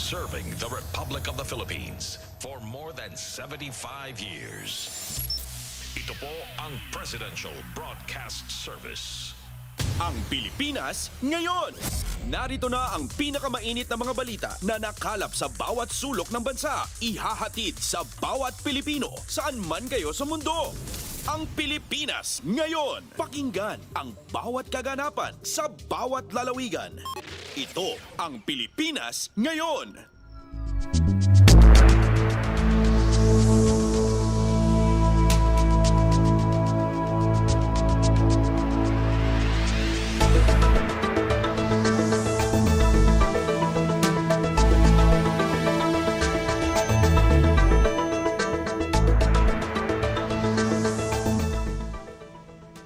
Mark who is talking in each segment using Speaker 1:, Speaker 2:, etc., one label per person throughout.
Speaker 1: serving the Republic of the Philippines for more than 75 years. Ito po ang Presidential Broadcast Service.
Speaker 2: Ang Pilipinas ngayon. Narito na ang pinakamainit na mga balita na nakalap sa bawat sulok ng bansa. Ihahatid sa bawat Pilipino saan man kayo sa mundo. Ang Pilipinas ngayon. Pakinggan ang bawat kaganapan sa bawat lalawigan. Ito ang Pilipinas ngayon.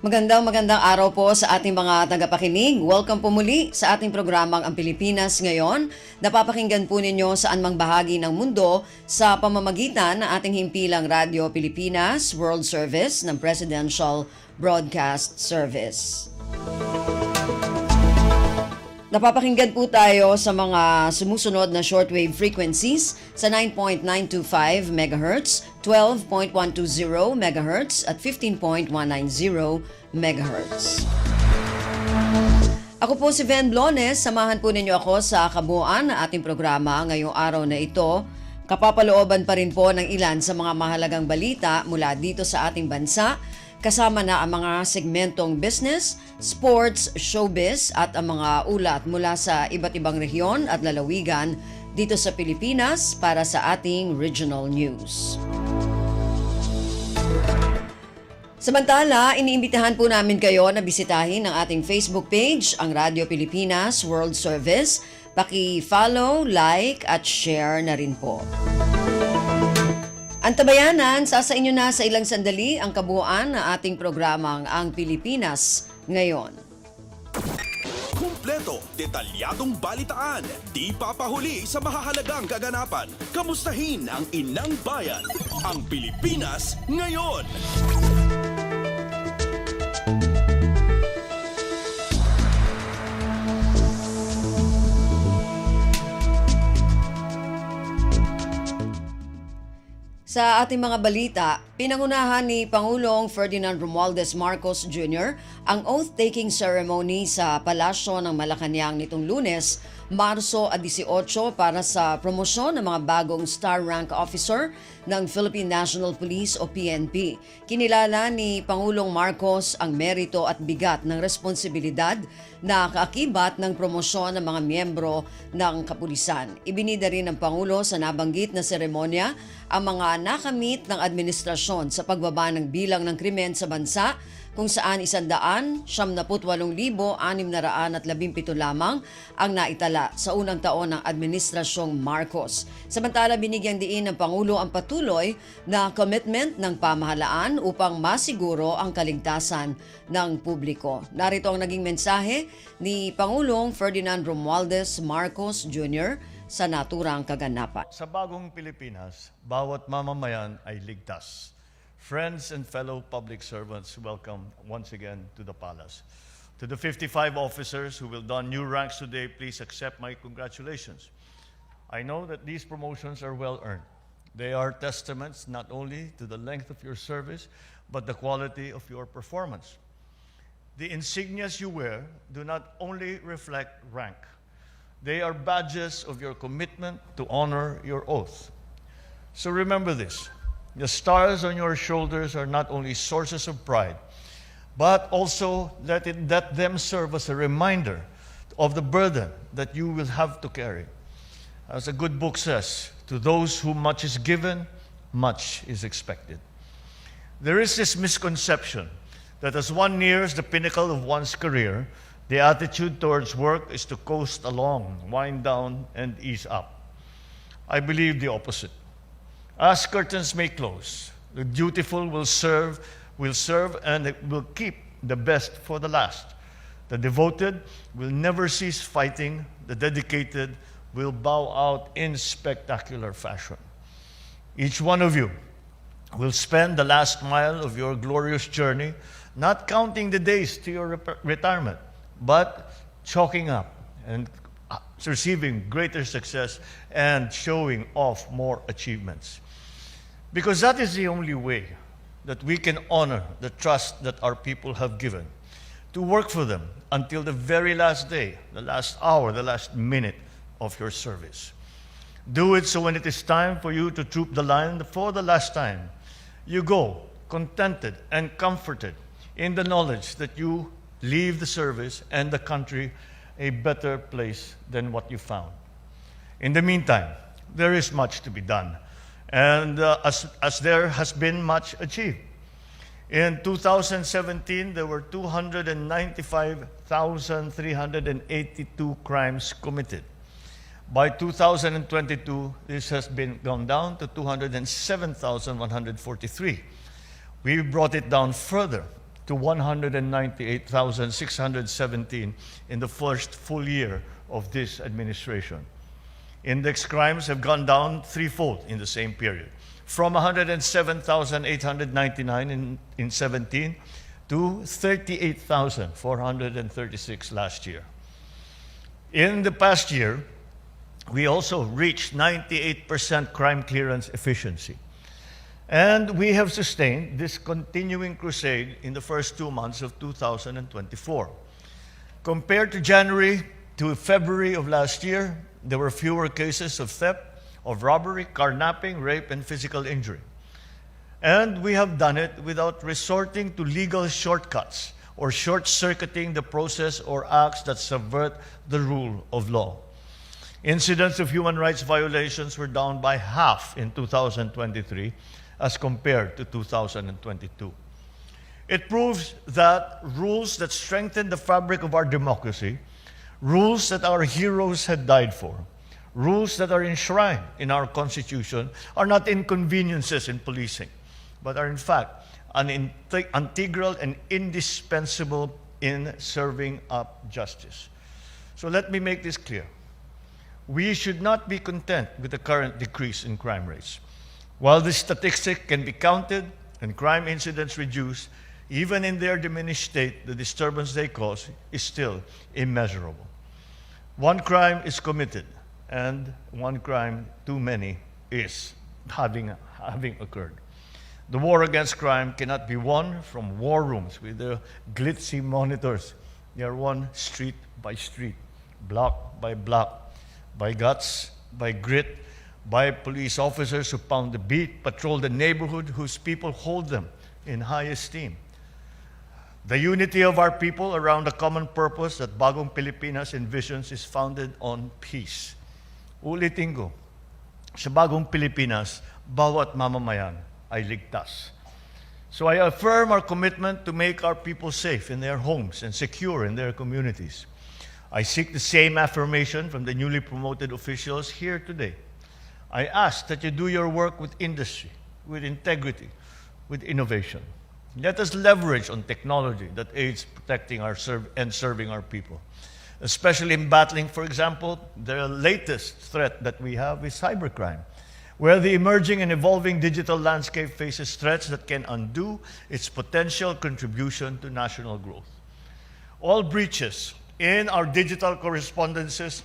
Speaker 3: Magandang araw po sa ating mga tagapakinig. Welcome po muli sa ating programang Ang Pilipinas Ngayon. Napapakinggan po ninyo saan mang bahagi ng mundo sa pamamagitan ng ating himpilang Radyo Pilipinas World Service ng Presidential Broadcast Service. Napapakinggan po tayo sa mga sumusunod na shortwave frequencies sa 9.925 MHz, 12.120 MHz at 15.190 MHz. Ako po si Ven Blones, samahan po ninyo ako sa kabuuan ng ating programa ngayong araw na ito. Kapapalooban pa rin po ng ilan sa mga mahalagang balita mula dito sa ating bansa, kasama na ang mga segmentong business, sports, showbiz at ang mga ulat mula sa iba't ibang rehiyon at lalawigan dito sa Pilipinas para sa ating regional news. Samantala, iniimbitahan po namin kayo na bisitahin ang ating Facebook page, ang Radyo Pilipinas World Service. Paki-follow, like at share na rin po. Antabayanan, sasa inyo na sa ilang sandali ang kabuuan ng ating programang Ang Pilipinas Ngayon.
Speaker 2: Kumpleto, detalyadong balitaan, di papahuli sa mahahalagang kaganapan. Kamustahin ang inang bayan, ang Pilipinas Ngayon.
Speaker 3: Sa ating mga balita, pinangunahan ni Pangulong Ferdinand Romualdez Marcos Jr. ang oath-taking ceremony sa Palasyo ng Malacanang nitong Lunes, Marso 18 para sa promosyon ng mga bagong Star Rank Officer ng Philippine National Police o PNP. Kinilala ni Pangulong Marcos ang merito at bigat ng responsibilidad na kaakibat ng promosyon ng mga miyembro ng kapulisan. Ibinida rin ng Pangulo sa nabanggit na seremonya ang mga nakamit ng administrasyon sa pagbaba ng bilang ng krimen sa bansa, kung saan 178,617 lamang ang naitala sa unang taon ng Administrasyong Marcos. Samantala, binigyang diin ng Pangulo ang patuloy na commitment ng pamahalaan upang masiguro ang kaligtasan ng publiko. Narito ang naging mensahe ni Pangulong Ferdinand Romualdez Marcos Jr. sa naturang kaganapan.
Speaker 4: Sa bagong Pilipinas, bawat mamamayan ay ligtas. Friends and fellow public servants, welcome once again to the palace. To the 55 officers who will don new ranks today, please accept my congratulations. I know that these promotions are well earned. They are testaments not only to the length of your service, but the quality of your performance. The insignias you wear do not only reflect rank. They are badges of your commitment to honor your oath. So remember this. The stars on your shoulders are not only sources of pride, but also let them serve as a reminder of the burden that you will have to carry. As a good book says, to those whom much is given, much is expected. There is this misconception that as one nears the pinnacle of one's career, the attitude towards work is to coast along, wind down, and ease up. I believe the opposite. As curtains may close, the dutiful will serve and will keep the best for the last. The devoted will never cease fighting. The dedicated will bow out in spectacular fashion. Each one of you will spend the last mile of your glorious journey, not counting the days to your retirement, but chalking up and receiving greater success and showing off more achievements. Because that is the only way that we can honor the trust that our people have given to work for them until the very last day, the last hour, the last minute of your service. Do it so when it is time for you to troop the line for the last time, you go contented and comforted in the knowledge that you leave the service and the country a better place than what you found. In the meantime, there is much to be done, and as there has been much achieved. In 2017, there were 295,382 crimes committed. By 2022, this has been gone down to 207,143. We brought it down further to 198,617 in the first full year of this administration. Index crimes have gone down threefold in the same period, from 107,899 in 17 to 38,436 last year. In the past year, we also reached 98% crime clearance efficiency. And we have sustained this continuing crusade in the first 2 months of 2024. Compared to January to February of last year, there were fewer cases of theft, of robbery, carnapping, rape, and physical injury. And we have done it without resorting to legal shortcuts or short-circuiting the process or acts that subvert the rule of law. Incidents of human rights violations were down by half in 2023 as compared to 2022. It proves that rules that strengthen the fabric of our democracy, rules that our heroes had died for, rules that are enshrined in our Constitution are not inconveniences in policing, but are in fact an integral and indispensable in serving up justice. So let me make this clear. We should not be content with the current decrease in crime rates. While the statistic can be counted and crime incidents reduced, even in their diminished state, the disturbance they cause is still immeasurable. One crime is committed, and one crime too many is having occurred. The war against crime cannot be won from war rooms with the glitzy monitors. They are won street by street, block by block, by guts, by grit, by police officers who pound the beat, patrol the neighborhood, whose people hold them in high esteem. The unity of our people around a common purpose that Bagong Pilipinas envisions is founded on peace. Ulitin ko, sa Bagong Pilipinas, bawat mamamayan ay ligtas. So I affirm our commitment to make our people safe in their homes and secure in their communities. I seek the same affirmation from the newly promoted officials here today. I ask that you do your work with industry, with integrity, with innovation. Let us leverage on technology that aids protecting and serving our people, especially in battling, for example, the latest threat that we have is cybercrime, where the emerging and evolving digital landscape faces threats that can undo its potential contribution to national growth. All breaches in our digital correspondences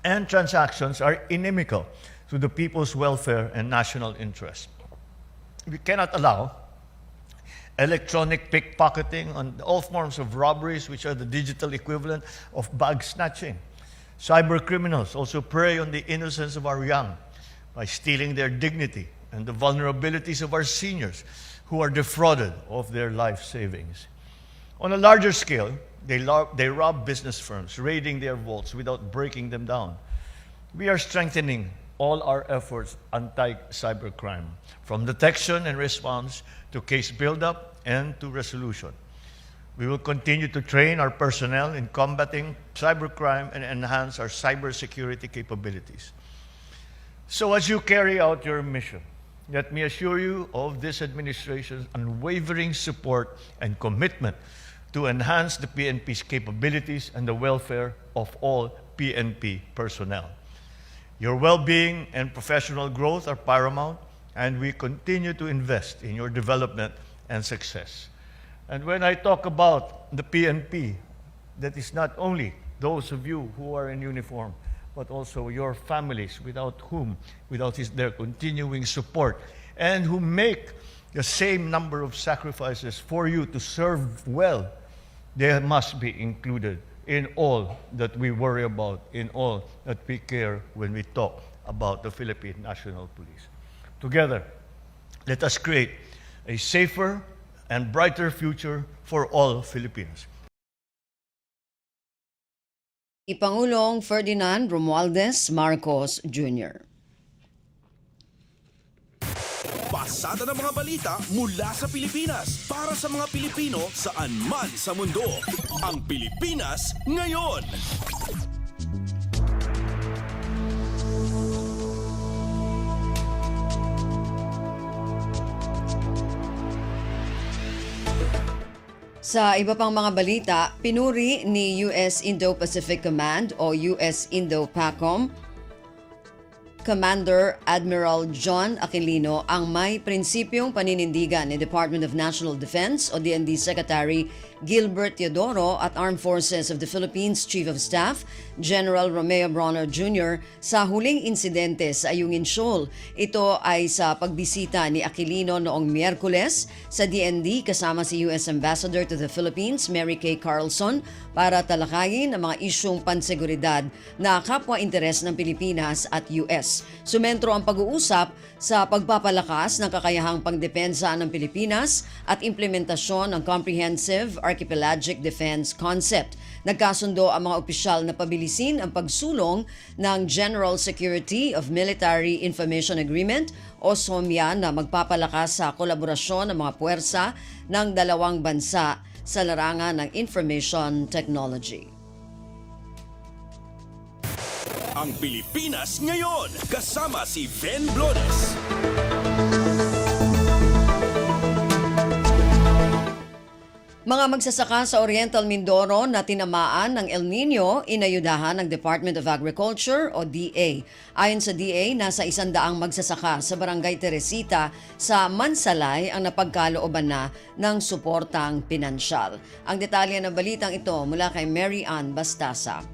Speaker 4: and transactions are inimical to the people's welfare and national interest. We cannot allow electronic pickpocketing and all forms of robberies, which are the digital equivalent of bag snatching. Cyber criminals also prey on the innocence of our young by stealing their dignity and the vulnerabilities of our seniors who are defrauded of their life savings. On a larger scale, they rob business firms, raiding their vaults without breaking them down. We are strengthening all our efforts anti-cybercrime, from detection and response to case buildup and to resolution. We will continue to train our personnel in combating cybercrime and enhance our cybersecurity capabilities. So as you carry out your mission, let me assure you of this administration's unwavering support and commitment to enhance the PNP's capabilities and the welfare of all PNP personnel. Your well-being and professional growth are paramount, and we continue to invest in your development and success. And when I talk about the PNP, that is not only those of you who are in uniform, but also your families, without their continuing support, and who make the same number of sacrifices for you to serve well. They must be included in all that we worry about, in all that we care when we talk about the Philippine National Police. Together, let us create a safer and brighter future for all Filipinos.
Speaker 3: Pangulong Ferdinand Romualdez Marcos Jr.
Speaker 2: Pasada ng mga balita mula sa Pilipinas para sa mga Pilipino saan man sa mundo. Ang Pilipinas ngayon.
Speaker 3: Sa iba pang mga balita, pinuri ni US Indo-Pacific Command o US Indo-PACOM Commander Admiral John Aquilino ang may prinsipyong paninindigan ni Department of National Defense o DND Secretary Gilbert Teodoro at Armed Forces of the Philippines Chief of Staff General Romeo Bronner Jr. sa huling insidente sa Ayungin Shoal. Ito ay sa pagbisita ni Aquilino noong Miyerkules sa DND kasama si US Ambassador to the Philippines Mary Kay Carlson para talakayin ang mga isyong panseguridad na kapwa-interes ng Pilipinas at US. Sumentro ang pag-uusap sa pagpapalakas ng kakayahang pangdepensa ng Pilipinas at implementasyon ng Comprehensive Archipelagic Defense Concept. Nagkasundo ang mga opisyal na pabilisin ang pagsulong ng General Security of Military Information Agreement o SOMIA na magpapalakas sa kolaborasyon ng mga puwersa ng dalawang bansa sa larangan ng information technology.
Speaker 2: Ang Pilipinas ngayon, kasama si Ben Blones.
Speaker 3: Mga magsasaka sa Oriental Mindoro na tinamaan ng El Nino, inayudahan ng Department of Agriculture o DA. Ayon sa DA, nasa 100 magsasaka sa Barangay Teresita sa Mansalay ang napagkalooban na ng suportang pinansyal. Ang detalye ng balitang ito mula kay Mary Ann Bastasa.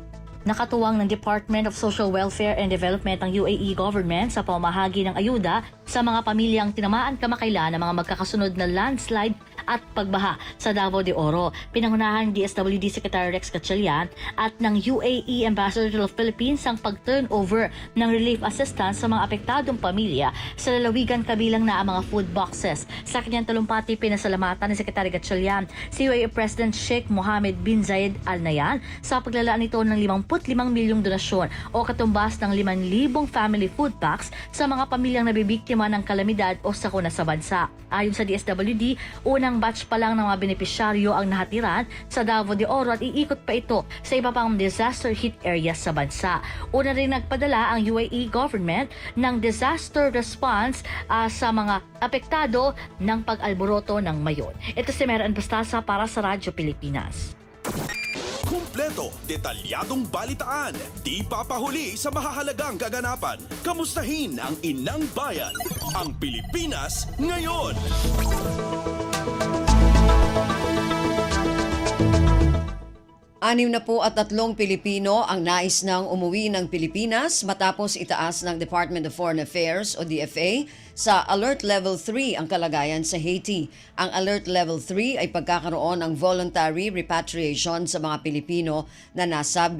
Speaker 5: Nakatuwang ng Department of Social Welfare and Development ng UAE government sa pamahagi ng ayuda sa mga pamilyang tinamaan kamakailan ng mga magkakasunod na landslide at pagbaha sa Davao de Oro. Pinangunahan ng DSWD Secretary Rex Gatchalian at ng UAE Ambassador to the Philippines ang pag-turnover ng relief assistance sa mga apektadong pamilya sa lalawigan kabilang na ang mga food boxes. Sa kanyang talumpati, pinasalamatan ni Secretary Gatchalian si UAE President Sheikh Mohammed bin Zayed Al Nahyan sa paglalaan nito ng 55 milyong donasyon o katumbas ng 5,000 family food packs sa mga pamilyang nabibiktima ng kalamidad o sakuna sa bansa. Ayon sa DSWD, unang batch pa lang ng mga benepisyaryo ang nahatiran sa Davao de Oro at iikot pa ito sa iba pang disaster hit areas sa bansa. Una rin nagpadala ang UAE government ng disaster response sa mga apektado ng pag-alboroto ng Mayon. Ito si Meran Bastasa para sa Radyo Pilipinas.
Speaker 2: Kumpleto, detalyadong balitaan, di papahuli sa mahahalagang kaganapan. Kamustahin ang inang bayan, ang Pilipinas ngayon.
Speaker 3: Anim na po at 3 Pilipino ang nais nang umuwi ng Pilipinas matapos itaas ng Department of Foreign Affairs o DFA sa Alert Level 3 ang kalagayan sa Haiti. Ang Alert Level 3 ay pagkakaroon ng voluntary repatriation sa mga Pilipino na sa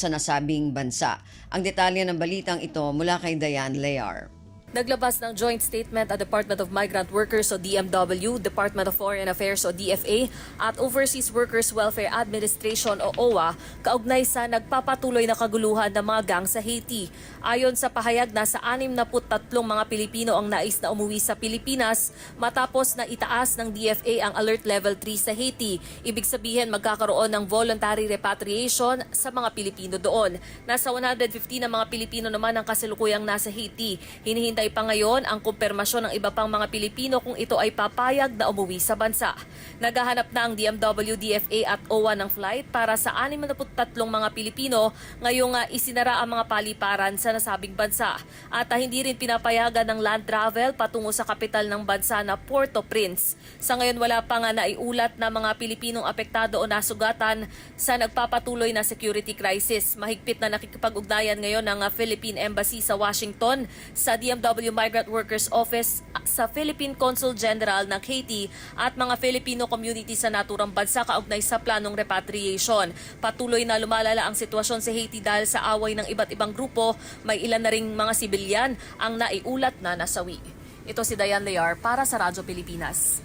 Speaker 3: nasabing bansa. Ang detalye ng balitang ito mula kay Diane Lear.
Speaker 6: Naglabas ng joint statement ang Department of Migrant Workers o DMW, Department of Foreign Affairs o DFA at Overseas Workers Welfare Administration o OWA kaugnay sa nagpapatuloy na kaguluhan ng mga gang sa Haiti. Ayon sa pahayag, nasa 63 mga Pilipino ang nais na umuwi sa Pilipinas matapos na itaas ng DFA ang Alert Level 3 sa Haiti. Ibig sabihin magkakaroon ng voluntary repatriation sa mga Pilipino doon. Nasa 150 na mga Pilipino naman ang kasalukuyang nasa Haiti. Hinihintay hinihintay pa ngayon ang kumpirmasyon ng iba pang mga Pilipino kung ito ay papayag na umuwi sa bansa. Naghahanap na ang DMW, DFA at OWA ng flight para sa 63 mga Pilipino ngayong isinara ang mga paliparan sa nasabing bansa. At hindi rin pinapayagan ng land travel patungo sa kapital ng bansa na Port-au-Prince. Sa ngayon wala pa nga naiulat na mga Pilipinong apektado o nasugatan sa nagpapatuloy na security crisis. Mahigpit na nakikipag-ugnayan ngayon ng Philippine Embassy sa Washington, sa DMW Migrant Workers Office, sa Philippine Consul General ng Haiti at mga Filipino community sa naturang bansa kaugnay sa planong repatriation. Patuloy na lumalala ang sitwasyon sa Haiti dahil sa away ng iba't ibang grupo. May ilan na ring mga sibilyan ang naiulat na nasawi. Ito si Diane Lear para sa Radyo Pilipinas.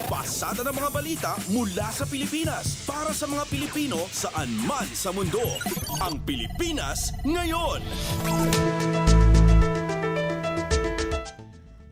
Speaker 2: Pasada ng mga balita mula sa Pilipinas para sa mga Pilipino saan man sa mundo. Ang Pilipinas ngayon.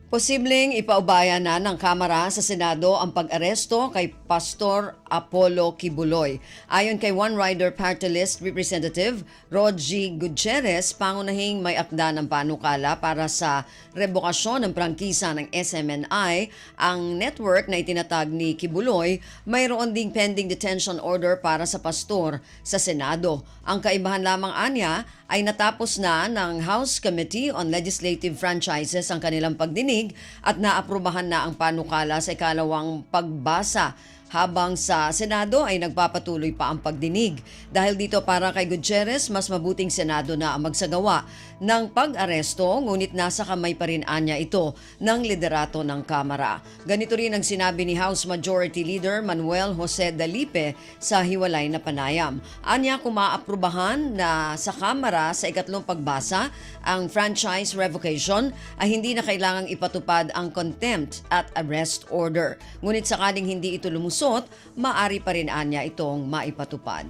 Speaker 3: Posibleng ipaubaya na ng Kamara sa Senado ang pag-aresto kay Pastor Apollo Kibuloy. Ayon kay One Rider Party List Representative Rodgy Gutierrez, pangunahing may akda ng panukala para sa rebokasyon ng prangkisa ng SMNI, ang network na itinatag ni Kibuloy, mayroon ding pending detention order para sa pastor sa Senado. Ang kaibahan lamang anya ay natapos na ng House Committee on Legislative Franchises ang kanilang pagdinig at naaprubahan na ang panukala sa ikalawang pagbasa, habang sa Senado ay nagpapatuloy pa ang pagdinig. Dahil dito, para kay Gutierrez, mas mabuting Senado na ang magsagawa ng pag-aresto, ngunit nasa kamay pa rin anya ito ng liderato ng Kamara. Ganito rin ang sinabi ni House Majority Leader Manuel Jose Dalipe sa hiwalay na panayam. Anya, kung maaprubahan na sa Kamara sa ikatlong pagbasa ang franchise revocation, ay hindi na kailangang ipatupad ang contempt at arrest order. Ngunit sakaling hindi ito lumusot, maaari pa rin anya itong maipatupad.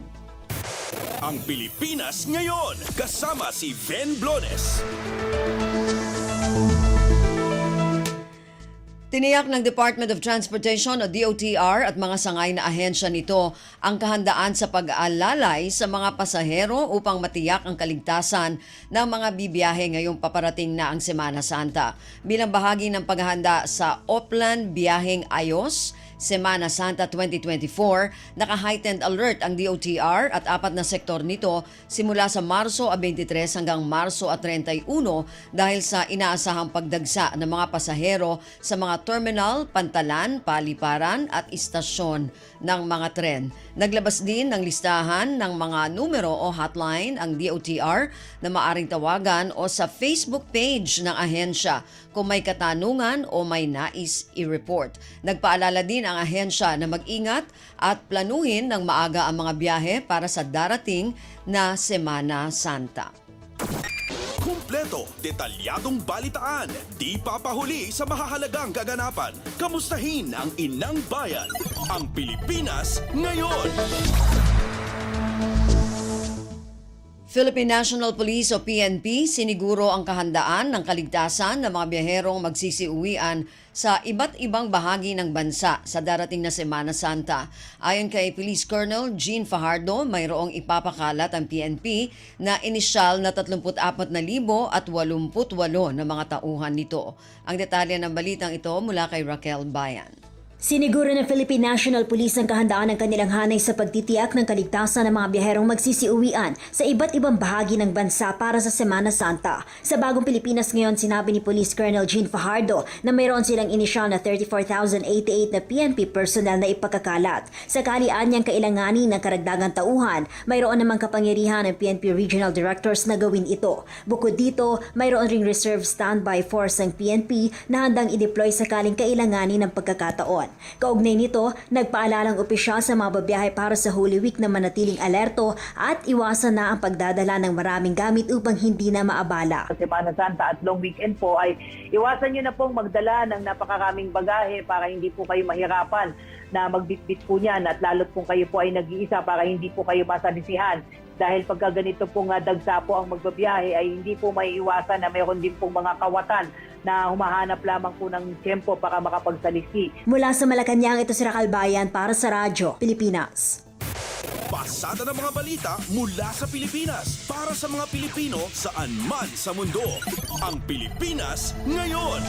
Speaker 2: Ang Pilipinas ngayon, kasama si Ven Blones.
Speaker 3: Tiniyak ng Department of Transportation o DOTR at mga sangay na ahensya nito ang kahandaan sa pag-aalalay sa mga pasahero upang matiyak ang kaligtasan ng mga bibiyahe ngayong paparating na ang Semana Santa. Bilang bahagi ng paghahanda sa Oplan Biyaheng Ayos, Semana Santa 2024, naka-heightened alert ang DOTR at 4 na sektor nito simula sa Marso 23 hanggang Marso 31 dahil sa inaasahang pagdagsa ng mga pasahero sa mga terminal, pantalan, paliparan at istasyon ng mga tren. Naglabas din ng listahan ng mga numero o hotline ang DOTR na maaring tawagan o sa Facebook page ng ahensya kung may katanungan o may nais i-report. Nagpaalala din ang ahensya na mag-ingat at planuhin ng maaga ang mga biyahe para sa darating na Semana Santa.
Speaker 2: Kumpleto, detalyadong balitaan, di papahuli sa mahahalagang kaganapan. Kamustahin ang inang bayan, ang Pilipinas ngayon.
Speaker 3: Philippine National Police o PNP siniguro ang kahandaan ng kaligtasan ng mga biyaherong magsisiuwian sa iba't ibang bahagi ng bansa sa darating na Semana Santa. Ayon kay Police Colonel Jean Fajardo, mayroong ipapakalat ang PNP na inisyal na 34,088 na mga tauhan nito. Ang detalye ng balitang ito mula kay Raquel Bayan.
Speaker 7: Siniguro ng Philippine National Police ang kahandaan ng kanilang hanay sa pagtitiyak ng kaligtasan ng mga biyaherong magsisiuwian sa iba't ibang bahagi ng bansa para sa Semana Santa. Sa bagong Pilipinas ngayon, sinabi ni Police Colonel Jean Fajardo na mayroon silang inisyal na 34,088 na PNP personnel na ipagkakalat. Sakali anyang kailanganin ng karagdagang tauhan, mayroon namang kapangyarihan ng PNP Regional Directors na gawin ito. Bukod dito, mayroon ring reserve standby force ng PNP na handang i-deploy sakaling kailanganin ng pagkakataon. Kaugnay nito, nagpaalalang opisyal sa mga babiyahe para sa Holy Week na manatiling alerto at iwasan na ang pagdadala ng maraming gamit upang hindi na maabala.
Speaker 8: Sa Semana Santa at long weekend po ay iwasan nyo na pong magdala ng napakaraming bagahe para hindi po kayo mahirapan na magbitbit po niyan at lalo't kung kayo po ay nag-iisa para hindi po kayo masalisihan. Dahil pagka ganito pong dagsa po ang magbabiyahe ay hindi po maiiwasan na mayroon din pong mga kawatan na humahanap lamang po ng tiyempo para makapagsalisi.
Speaker 7: Mula sa Malacanang, ito si Raquel Bayan para sa Radyo Pilipinas.
Speaker 2: Pasada ng mga balita mula sa Pilipinas para sa mga Pilipino saan man sa mundo. Ang Pilipinas ngayon.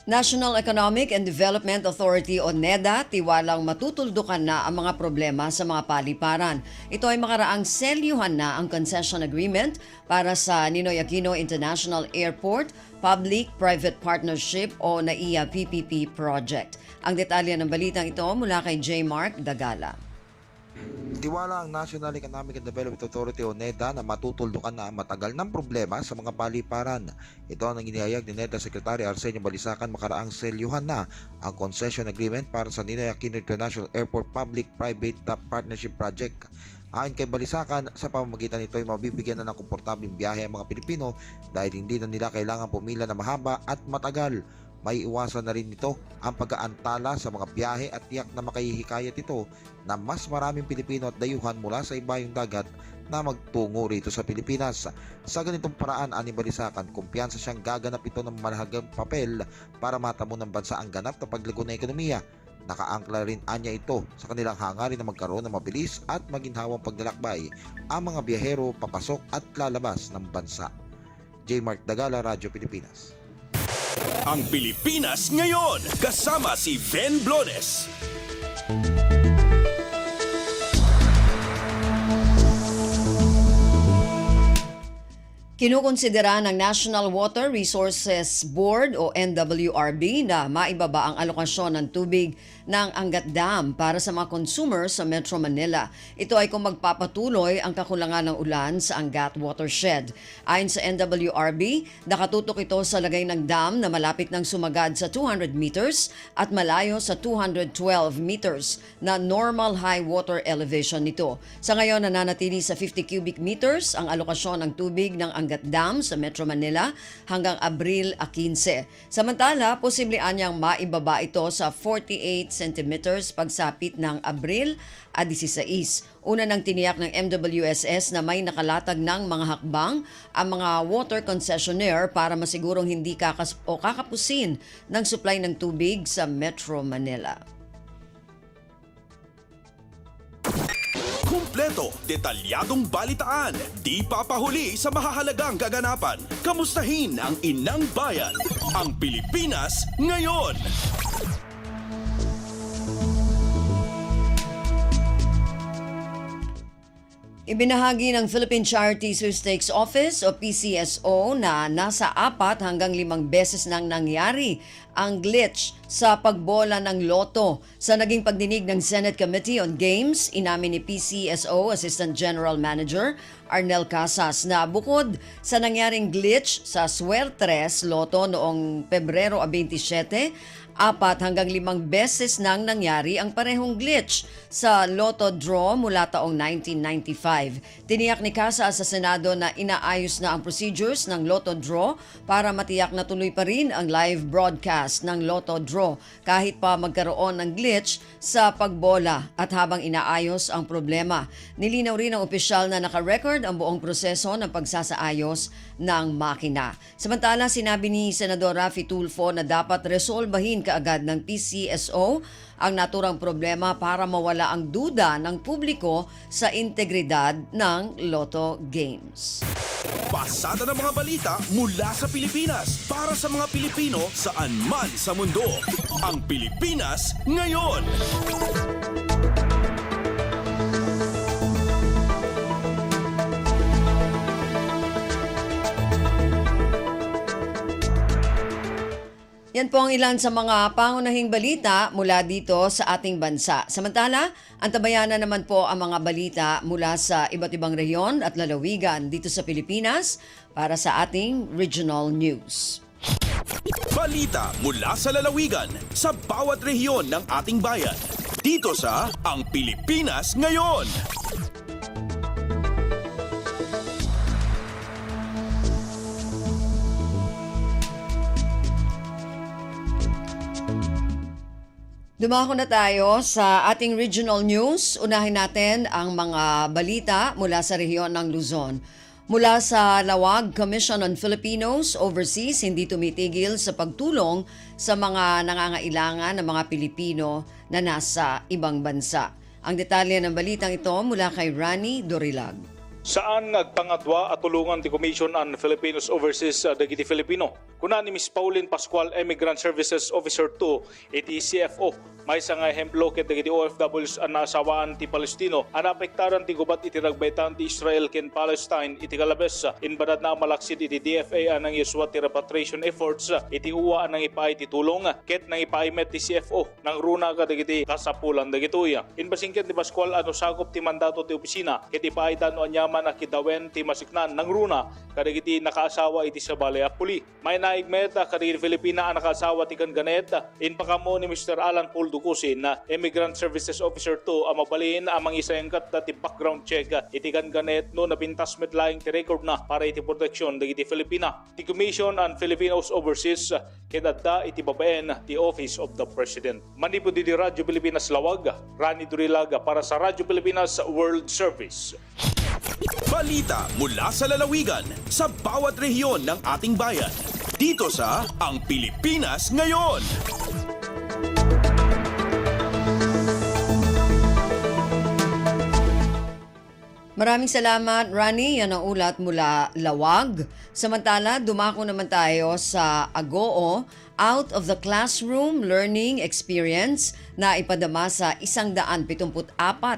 Speaker 3: National Economic and Development Authority o NEDA tiwalang matutuldukan na ang mga problema sa mga paliparan. Ito ay makaraang selyuhan na ang concession agreement para sa Ninoy Aquino International Airport Public-Private Partnership o NAIA PPP project. Ang detalye ng balitang ito mula kay J. Mark Dagala.
Speaker 9: Tiwala ang National Economic and Development Authority o NEDA na matutuldukan na ang matagal ng problema sa mga paliparan. Ito ang inihayag ni NEDA Secretary Arsenio Balisacan makaraang selyuhan na ang concession agreement para sa Ninoy Aquino International Airport Public-Private Partnership Project. Ayon kay Balisacan, sa pamamagitan nito ay mabibigyan na ng komportabling biyahe ang mga Pilipino dahil hindi na nila kailangan pumila na mahaba at matagal. May iwasan na rin nito ang pag-aantala sa mga biyahe at tiyak na makahihikayat ito na mas maraming Pilipino at dayuhan mula sa ibayong dagat na magtungo rito sa Pilipinas. Sa ganitong paraan, ani Balisacan, kumpiyansa siyang gaganap ito ng malahagang papel para matamo ng bansa ang ganap na paglago ng ekonomiya. Nakaangkla rin anya ito sa kanilang hangarin na magkaroon ng mabilis at maginhawang paglalakbay ang mga biyahero papasok at lalabas ng bansa. J. Mark Dagala, Radyo Pilipinas.
Speaker 2: Ang Pilipinas ngayon, kasama si Ben Blones.
Speaker 3: Kinukonsidera ng National Water Resources Board o NWRB na maibaba ang alokasyon ng tubig ng Angat Dam para sa mga consumer sa Metro Manila. Ito ay kung magpapatuloy ang kakulangan ng ulan sa Angat Watershed. Ayon sa NWRB, nakatutok ito sa lagay ng dam na malapit ng sumagad sa 200 meters at malayo sa 212 meters na normal high water elevation nito. Sa ngayon, nananatili sa 50 cubic meters ang alokasyon ng tubig ng Angat Dam sa Metro Manila hanggang Abril 15. Samantala, posible anyang maibaba ito sa 48 centimeters pagsapit ng Abril 16. Una nang tiniyak ng MWSS na may nakalatag ng mga hakbang ang mga water concessionaire para masigurong hindi kakapusin ng supply ng tubig sa Metro Manila.
Speaker 2: Kumpleto, detalyadong balitaan, di papahuli sa mahahalagang kaganapan. Kamustahin ang inang bayan, ang Pilipinas ngayon.
Speaker 3: Ibinahagi ng Philippine Charity Sweepstakes Office o PCSO na nasa 4 hanggang 5 beses nang nangyari ang glitch sa pagbola ng loto. Sa naging pagdinig ng Senate Committee on Games, inamin ni PCSO Assistant General Manager Arnel Casas na bukod sa nangyaring glitch sa Suertres Loto noong Pebrero 27, 4 hanggang 5 beses nang nangyari ang parehong glitch sa Lotto draw mula taong 1995. Tiniyak ni Casas sa Senado na inaayos na ang procedures ng Lotto draw para matiyak na tuloy pa rin ang live broadcast ng Lotto draw kahit pa magkaroon ng glitch sa pagbola at habang inaayos ang problema. Nilinaw rin ng opisyal na naka-record ang buong proseso ng pagsasaayos ng makina. Samantala, sinabi ni Senador Raffy Tulfo na dapat resolbahin kaagad ng PCSO ang naturang problema para mawala ang duda ng publiko sa integridad ng Lotto Games.
Speaker 2: Pasada ng mga balita mula sa Pilipinas para sa mga Pilipino saan man sa mundo. Ang Pilipinas ngayon.
Speaker 3: Yan po ang ilan sa mga pangunahing balita mula dito sa ating bansa. Samantala, antabayanan naman po ang mga balita mula sa iba't ibang rehiyon at lalawigan dito sa Pilipinas para sa ating regional news.
Speaker 2: Balita mula sa lalawigan sa bawat rehiyon ng ating bayan. Dito sa Ang Pilipinas Ngayon.
Speaker 3: Dumako na tayo sa ating regional news. Unahin natin ang mga balita mula sa rehiyon ng Luzon. Mula sa Lawag Commission on Filipinos Overseas, hindi tumitigil sa pagtulong sa mga nangangailangan ng mga Pilipino na nasa ibang bansa. Ang detalye ng balitang ito mula kay Rani Dorilag.
Speaker 10: Saan nagpangatwa at tulungan the Commission on Filipinos Overseas dagiti Filipino. Kuna ni Ms. Pauline Pascual, Immigrant Services Officer 2, iti CFO. May sa nga ehemplo ket dagiti OFWs ang naasawaan ti Palestino. Ang apektaran ti gubat iti ragbaitan ti Israel ken Palestine iti kalabes. Inbadad na malaksid iti DFA anang yuswa ti repatriation efforts. Iti uwa anang ipay ti tulong. Ket nang ipaimet ti CFO. Nang runa ka dagiti kasapulan dagitoy. Inbasingken ti Pascual ano sakop ti mandato ti opisina. Ket ipaitan o anyaman akidawen ti masiknan nang runa kadagiti nakaasawa iti sa Baleapuli. May naigmet kadagiti Filipina ang nakaasawa ti Kanganet. Inpakamo ni Mr. Alan Paul Dukusin na Immigrant Services Officer 2 ang mabalin amang isayangkat ti background check iti Kanganet no nabintas met laing ti record na para iti proteksyon dagiti Filipina. Ti Commission on Filipinos Overseas kedadda iti babaen ti Office of the President. Manipod di Radyo Pilipinas Lawag, Rani Durilaga para sa Radyo Pilipinas World Service.
Speaker 2: Balita mula sa lalawigan sa bawat rehiyon ng ating bayan. Dito sa Ang Pilipinas Ngayon.
Speaker 3: Maraming salamat, Rani. Yan ang ulat mula Lawag. Samantala, dumako naman tayo sa Agoo, Out of the Classroom Learning Experience na ipadama sa 174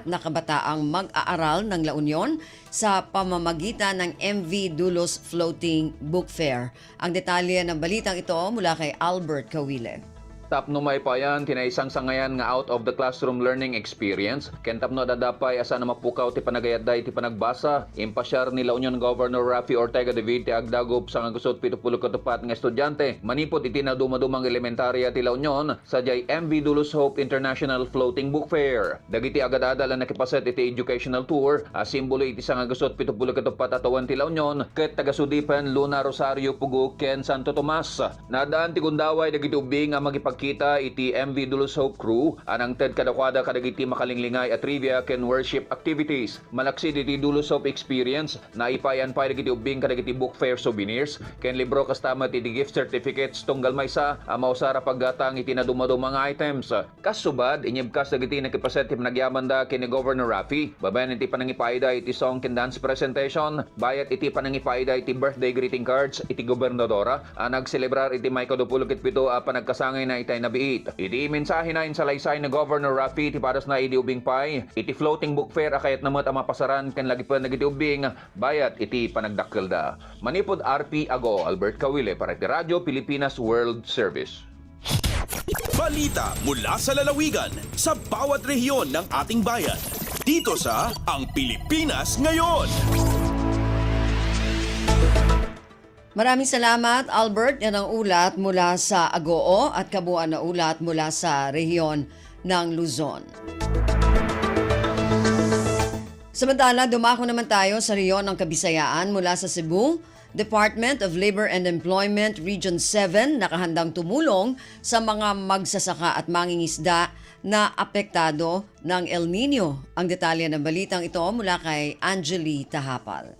Speaker 3: na kabataang mag-aaral ng La Union sa pamamagitan ng MV Dulos Floating Book Fair. Ang detalye ng balitang ito mula kay Albert Kawile.
Speaker 11: Tapno may payan tinaisang sangayan nga out of the classroom learning experience ken tapno dadapay asa na mapukaw ti panagayadday ti panagbasa impasyar ni La Union Governor Rafi Ortega David ti agdagop sa gusot 74 nga estudyante manipod iti nadumadumang elementarya ti La Union sadyay MV Dulos Hope International Floating Book Fair. Dagiti agad-adal na nakipaset iti educational tour a simbolo iti nga gusot 74 atawan ti La Union ket taga-Sudipan Luna Rosario Pugo ken Santo Tomas. Nadaan ti gundaway dagiti ubing nga kita iti MV Dulos Hope Crew anang ted kadakwada kadagiti makalinglingay at trivia ken worship activities. Malaksid iti Dulos Hope experience na ipayan pa dagiti ubing kadagiti book fair souvenirs ken libro kastama iti gift certificates tunggal maysa mausara paggatang iti nadumadumang items. Kasubad inyebkas dagiti nakipaset ti panagyaman da ken ni Governor Rafi babayan iti panangipayda iti song ken dance presentation bayat iti panangipayda iti birthday greeting cards iti gobernadora nagselebrar iti may 27 panagkasangay na itay nabiit. Iti mensahe na insalaysay na Governor Rafi iti paras na iti ubing pay iti floating book fair akayat namat ang mapasaran ken lagi pa nagiti ubing bayat iti panagdakkel da. Manipod RP Ago, Albert Kawile para iti Radyo Pilipinas World Service.
Speaker 2: Balita mula sa lalawigan sa bawat rehiyon ng ating bayan. Dito sa Ang Pilipinas Ngayon.
Speaker 3: Maraming salamat, Albert. Yan ang ulat mula sa Agoo at kabuuan na ulat mula sa rehiyon ng Luzon. Samantala, dumako naman tayo sa rehiyon ng Kabisayaan mula sa Cebu. Department of Labor and Employment Region 7 nakahandang tumulong sa mga magsasaka at mangingisda na apektado ng El Nino. Ang detalye ng balitang ito mula kay Angeli Tahapal.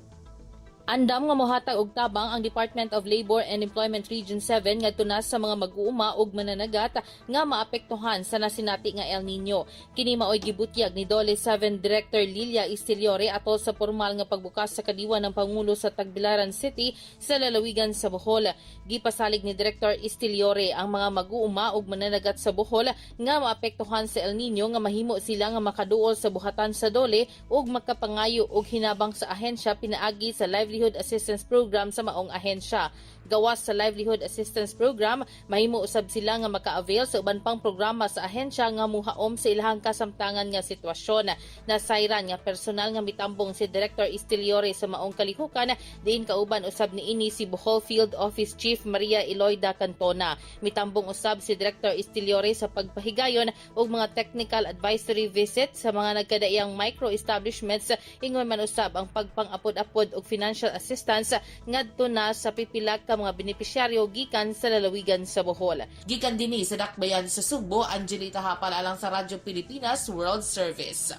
Speaker 6: Andam nga mohatag og tabang ang Department of Labor and Employment Region 7 ngadto na sa mga mag-uuma og mananagat nga maapektuhan sa nasinati nga El Nino. Kini maoy gibutyag ni Dole 7 Director Lilia Istiliore atol sa formal nga pagbukas sa kadiwa ng Pangulo sa Tagbilaran City sa lalawigan sa Bohol. Gipasalig ni Director Istiliore ang mga mag-uuma og mananagat sa Bohol nga maapektuhan sa El Nino nga mahimo sila nga makaduol sa buhatan sa Dole ug makapangayo og hinabang sa ahensya pinaagi sa Livelihood Assistance Program sa maong ahensya. Gawas sa Livelihood Assistance Program, mahimo usab sila nga maka-avail sa uban pang programa sa ahensya nga muhaom sa ilahang kasamtangan nga sitwasyon. Nasayran nga personal nga mitambong si Director Istiliore sa maong kalihukan, diin kauban usab niini si Bohol Field Office Chief Maria Eloida Cantona. Mitambong usab si Director Istiliore sa pagpahigayon og mga technical advisory visit sa mga nagkadaiyang micro-establishments ingon man usab ang pagpang-apod-apod og financial assistance ngadto na sa pipila ka mga benepisyaryo gikan sa lalawigan sa Bohol. Gikan dinhi sa Dakbayan sa Sugbo, Angelita Hapal alang sa Radyo Pilipinas World Service.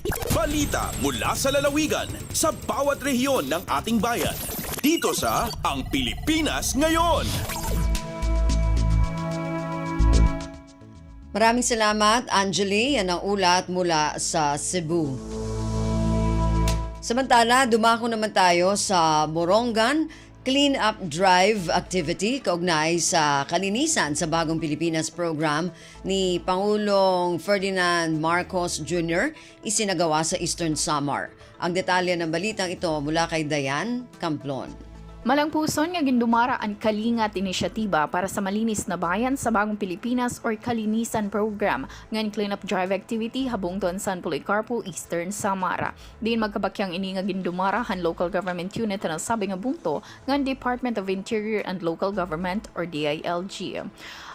Speaker 2: Balita mula sa lalawigan sa bawat rehiyon ng ating bayan. Dito sa Ang Pilipinas Ngayon.
Speaker 3: Maraming salamat, Angeli. Yan ang ulat mula sa Cebu. Samantala, dumako naman tayo sa Borongan Clean Up Drive activity kaugnay sa kalinisan sa Bagong Pilipinas program ni Pangulong Ferdinand Marcos Jr. isinagawa sa Eastern Samar. Ang detalye ng balitang ito mula kay Dayan Camplon.
Speaker 12: Malangpuson nga gindumara ang Kalingat inisyatiba para sa malinis na bayan sa Bagong Pilipinas or Kalinisan Program ngan cleanup drive activity habungton San Policarpo, Eastern Samara. Din magkabakyang ini nga gindumara han local government unit na sabi nga bungto ngan Department of Interior and Local Government or DILG.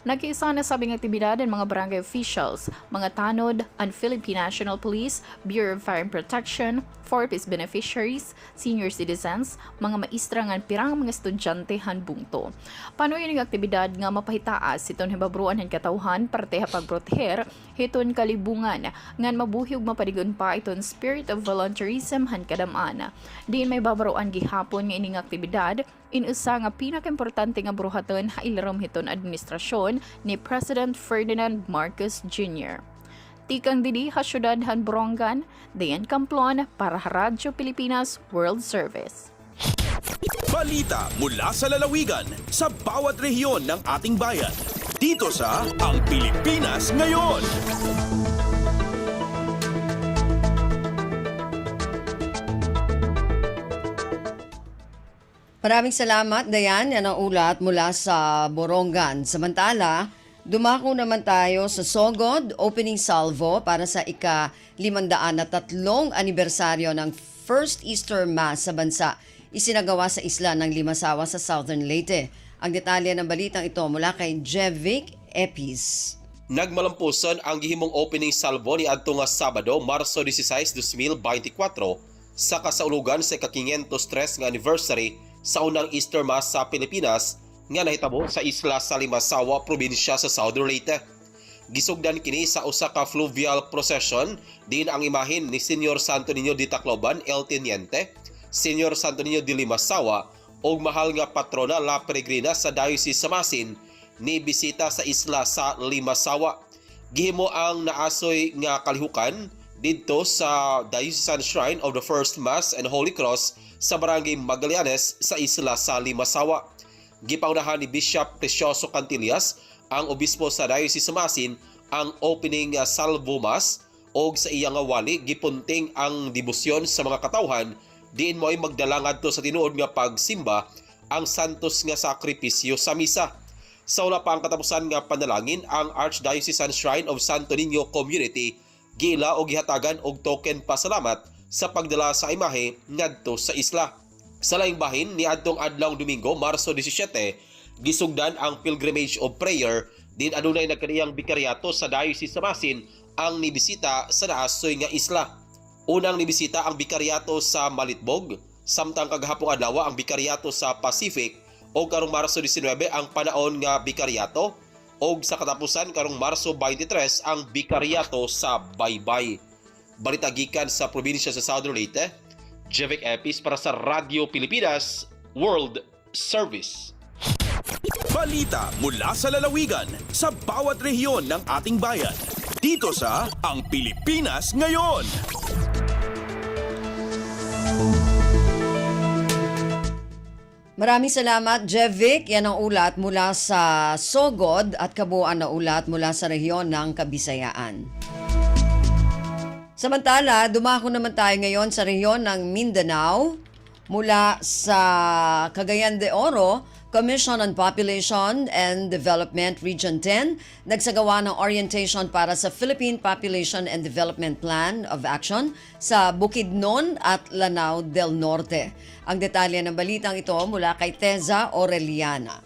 Speaker 12: Nagkiisa na sabing aktibidad ng mga barangay officials, mga tanod, ang Philippine National Police, Bureau of Fire and Protection, Forbes beneficiaries, senior citizens, mga maistra nga pirang mga estudyante han bungto. Paano yung aktibidad nga mapahitaas iton hibabruan han katawhan parte ha pagproteher hiton kalibungan ngan mabuhyog mapadigon pa iton spirit of volunteerism han kadamaan. Diin may babaruan gihapon nga ining aktibidad inusa nga pinakaimportante nga bruhaton ha ilarom hiton administrasyon ni President Ferdinand Marcos Jr. Tikang didi ha syudad han Borongan, Dayan Camplon para sa Radyo Pilipinas World Service.
Speaker 2: Balita mula sa lalawigan sa bawat rehiyon ng ating bayan. Dito sa Ang Pilipinas Ngayon.
Speaker 3: Maraming salamat, Dayan. Yan ang ulat mula sa Borongan. Samantala, dumako naman tayo sa Sogod, opening salvo para sa ika-503 anibersaryo ng First Easter Mass sa bansa. Isinagawa sa isla ng Limasawa sa Southern Leyte. Ang detalye ng balitang ito mula kay Jevic Epis.
Speaker 13: Nagmalampuson ang gihimong opening salvo ni adto nga Sabado, Marso 16, 2024 sa kasaulugan sa ika-503 nga anniversary sa unang Easter Mass sa Pilipinas nga nahitabo sa isla sa Limasawa, probinsya sa Southern Leyte. Gisugdan kini sa usa ka fluvial procession din ang imahin ni Señor Santo Niño de Tacloban, El Teniente, Señor Santo Niño de Limasawa ug mahal nga patrona La Peregrina sa Diocese sa Masin ni bisita sa isla sa Limasawa. Gihimo ang naasoy nga kalihukan didto sa Diocesan Shrine of the First Mass and Holy Cross sa Barangay Magallanes sa isla sa Limasawa. Gipaunahan ni Bishop Precioso Cantillas, ang obispo sa Diocese sa Masin, ang opening salvo mass o sa iyang wali gipunting ang debosyon sa mga katawhan diin mo ay magdala ngadto sa tinuod nga pagsimba ang santos nga sakripisyo sa misa. Sa wala pa ang katapusan nga panalangin, ang Archdiocesan Shrine of Santo Niño Community giila o gihatagan og token pasalamat sa pagdala sa imahe ngadto sa isla. Sa laing bahin ni adtong adlawng Domingo, Marso 17, gisugdan ang pilgrimage of prayer din adunay nagkaniyang bikaryato sa Diocese sa Masin ang nibisita sa naasoy nga isla. Unang nibisita ang bikaryato sa Malitbog, samtang kagahapong adlaw ang bikaryato sa Pacific o karong Marso 19 ang panaon nga bikaryato o sa katapusan karong Marso 23 ang bikaryato sa Baybay. Balita gikan sa probinsya sa Southern Leyte, Jevic Epis para sa Radyo Pilipinas World Service.
Speaker 2: Balita mula sa lalawigan sa bawat rehiyon ng ating bayan. Dito sa Ang Pilipinas Ngayon.
Speaker 3: Maraming salamat, Jevic. Yan ang ulat mula sa Sogod at kabuuan na ulat mula sa rehiyon ng Kabisayaan. Samantala, dumako naman tayo ngayon sa rehiyon ng Mindanao mula sa Cagayan de Oro, Commission on Population and Development Region 10 nagsagawa ng orientation para sa Philippine Population and Development Plan of Action sa Bukidnon at Lanao del Norte. Ang detalye ng balitang ito mula kay Teza Orellana.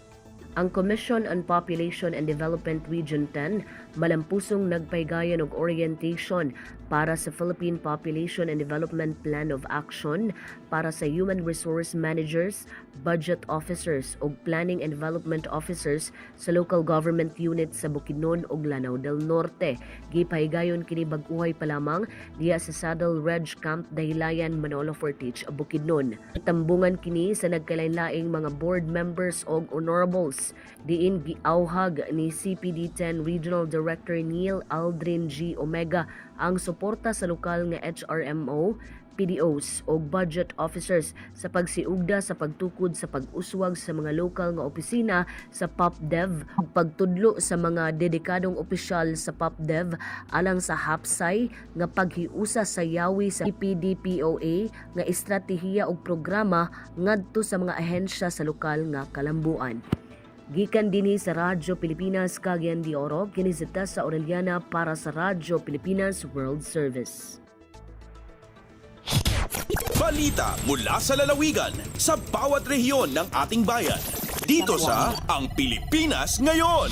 Speaker 14: Ang Commission on Population and Development Region 10 malampusong nagpaygayon og orientation para sa Philippine Population and Development Plan of Action para sa Human Resource Managers, Budget Officers ug Planning and Development Officers sa local government units sa Bukidnon ug Lanao del Norte. Gipaygayon kini bag-uhay pa lamang diya sa Saddle Ridge Camp Dahilayan, Manolo Fortich, Bukidnon. Tambungan kini sa nagkalain-laing mga board members ug honorables. Diin giauhag ni CPD-10 Regional Director Neil Aldrin G. Omega ang suporta sa lokal nga HRMO, PDOs o budget officers sa pagsiugda sa pagtukod sa pag-uswag sa mga lokal nga opisina sa POPDEV ug pagtudlo sa mga dedikadong opisyal sa POPDEV alang sa hapsay nga paghiusa sa yawi sa PDPOA nga estratehiya ug programa ngadto sa mga ahensya sa lokal nga kalambuan. Gikan dinhi sa Radyo Pilipinas, Cagayan de Oro, kinisita sa Aureliana para sa Radyo Pilipinas World Service.
Speaker 2: Balita mula sa lalawigan sa bawat rehiyon ng ating bayan. Dito sa Ang Pilipinas Ngayon.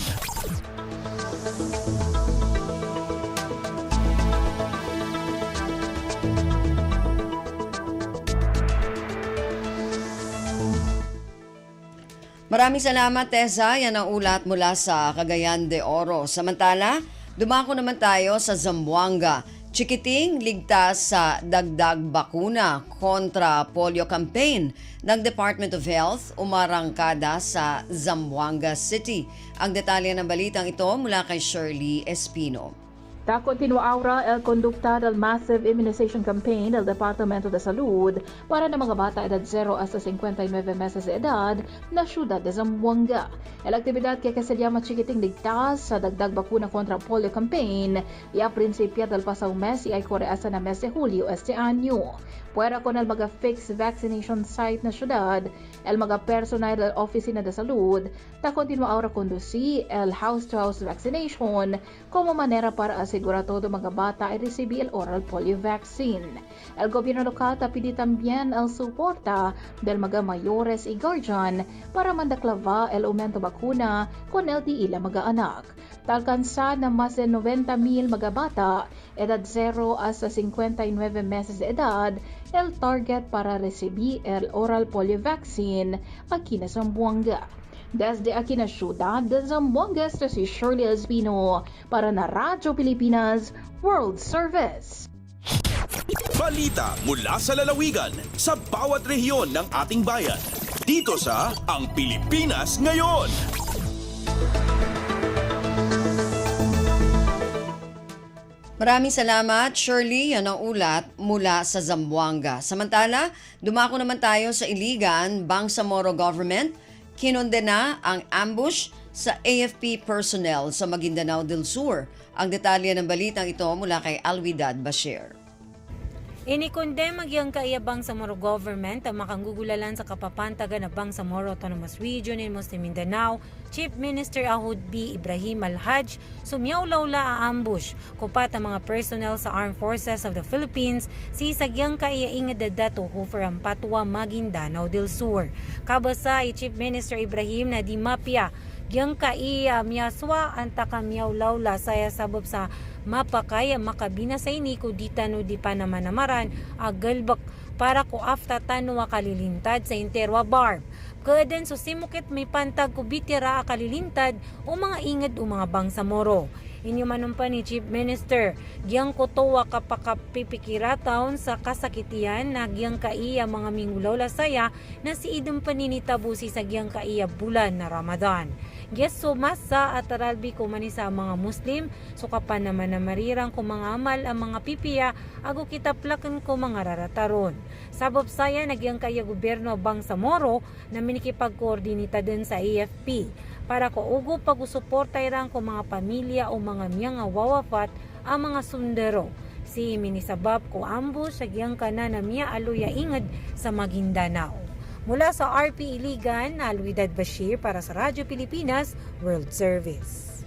Speaker 3: Maraming salamat, Tessa. Yan ang ulat mula sa Cagayan de Oro. Samantala, dumako naman tayo sa Zamboanga. Chikiting ligtas sa dagdag bakuna kontra polio campaign ng Department of Health umarangkada sa Zamboanga City. Ang detalye ng balitang ito mula kay Shirley Espino.
Speaker 12: Da continua ahora el conducta del massive immunization campaign del Departamento de Salud para ng mga bata edad 0 hasta 59 meses de edad na siyudad de Zamboanga. El aktibidad que se llama Chikiting Ligtas sa dagdag bakuna kontra polio campaign y a principio del pasado mes y ay corre hasta na mes de julio este año. Puera con el mga fixed vaccination site na syudad, el mga personal del Oficina de Salud, ta continua ahora conduci el house-to-house vaccination como manera para asegurar todo mga bata ay recibir el oral polio vaccine. El gobierno local ta pidi también el suporta del mga mayores y guardian para mandaklava el aumento bakuna con el di ila mga anak. Talkansa na mas de 90,000 mga bata, edad 0 hasta 59 meses de edad, el target para recibir el oral polio vaccine aquí na Zamboanga. Desde aquí na Ciudad de Zamboanga, esta si Shirley Espino para na Radyo Pilipinas World Service.
Speaker 2: Balita mula sa lalawigan sa bawat rehiyon ng ating bayan. Dito sa Ang Pilipinas Ngayon.
Speaker 3: Maraming salamat, Shirley. Yan ang ulat mula sa Zamboanga. Samantala, dumako naman tayo sa Iligan, Bangsamoro Government. Kinondena ang ambush sa AFP personnel sa Maguindanao del Sur. Ang detalye ng balitang ito mula kay Alwidad Bashir.
Speaker 15: Inikondem magyang kaya Bangsamoro Government ang makanggugulalan sa kapapantagan ng Bangsamoro Autonomous Region in Muslim Mindanao, Chief Minister Ahud B. Ibrahim Al-Haj, sumyaw-lawla ang ambush kupat ang mga personnel sa Armed Forces of the Philippines si sagyang kaya ingadadato for ang Patwa Maguindanao del Sur. Kabasa Chief Minister Ibrahim na di mapya gyang kaiya miyaswa anta kamyaw-lawla saya sabab sa mapakaya makabina sa iniko di tano di panamanamaran agalbak para ko afta tano akalilintad sa interwa bar. Kaden so simukit may pantag ko bitira akalilintad o mga ingad o mga Bangsamoro. Inyo manumpa ni Chief Minister, giyang kotowa kapakapipikira taon sa kasakitian na giyang kaiya mga mingulaw lasaya na si idong paninitabusi sa giyang kaiya bulan na Ramadan. Yes, so masa at aralbi ko man sa mga Muslim, so kapan naman na marirang ko mga amal ang mga pipiya, ago kitaplakan ko mga rarataron. Sabab saya nagyang kaya gobyerno Bangsamoro na minikipagkoordinita din sa AFP. Para ko ugo pag-usuporta irang ko mga pamilya o mga miyang awawafat ang mga sundero. Si minisabab ko ambush sa giyang kana na miya aluya ingad sa Maguindanao. Mula sa RP Iligan, Alwidad Bashir para sa Radyo Pilipinas World Service.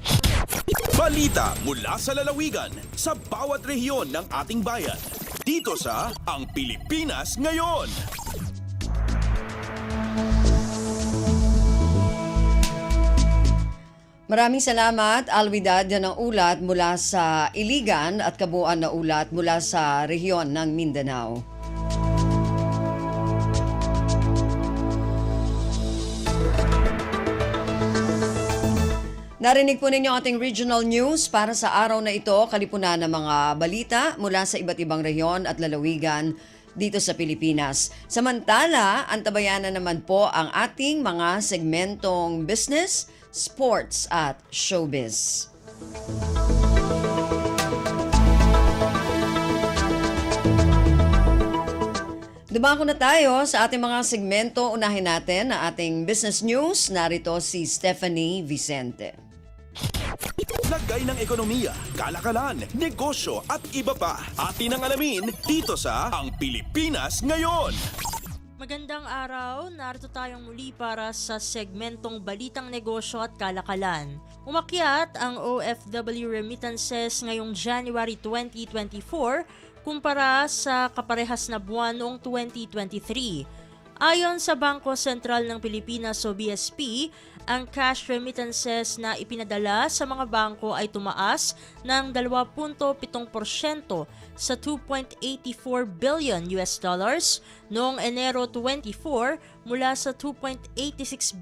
Speaker 2: Balita mula sa lalawigan sa bawat rehiyon ng ating bayan. Dito sa Ang Pilipinas Ngayon.
Speaker 3: Maraming salamat, Alwidad, yan ang ulat mula sa Iligan at kabuuan na ulat mula sa rehiyon ng Mindanao. Narinig po ninyo ating regional news para sa araw na ito, kalipunan ng mga balita mula sa iba't ibang rehiyon at lalawigan dito sa Pilipinas. Samantala, antabayan na naman po ang ating mga segmentong business, sports at showbiz. Dumako na tayo sa ating mga segmento. Unahin natin ang ating business news. Narito si Stephanie Vicente.
Speaker 2: Lagay ng ekonomiya, kalakalan, negosyo at iba pa. Atin ang alamin dito sa Ang Pilipinas Ngayon.
Speaker 16: Magandang araw, narito tayong muli para sa segmentong Balitang Negosyo at Kalakalan. Umakyat ang OFW remittances ngayong January 2024 kumpara sa kaparehas na buwan noong 2023. Ayon sa Bangko Sentral ng Pilipinas o BSP, ang cash remittances na ipinadala sa mga bangko ay tumaas ng 2.7% sa 2.84 billion US dollars noong Enero 24 mula sa 2.86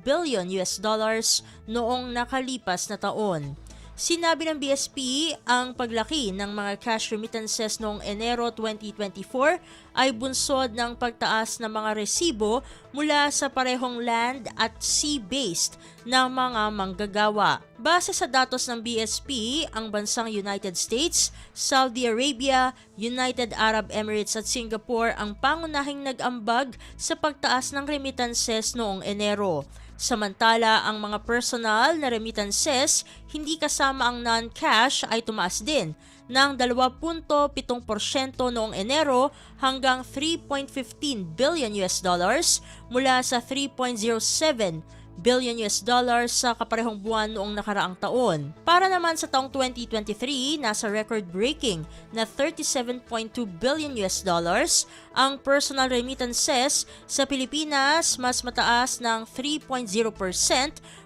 Speaker 16: billion US dollars noong nakalipas na taon. Sinabi ng BSP, ang paglaki ng mga cash remittances noong Enero 2024 ay bunsod ng pagtaas ng mga resibo mula sa parehong land at sea-based na mga manggagawa. Base sa datos ng BSP, ang bansang United States, Saudi Arabia, United Arab Emirates at Singapore ang pangunahing nag-ambag sa pagtaas ng remittances noong Enero. Samantala, ang mga personal na remittances, hindi kasama ang non-cash ay tumaas din ng 2.7% noong Enero hanggang 3.15 billion US dollars mula sa 3.07 billion US dollars sa kaparehong buwan noong nakaraang taon. Para naman sa taong 2023, nasa record-breaking na 37.2 billion US dollars ang personal remittances sa Pilipinas, mas mataas ng 3.0%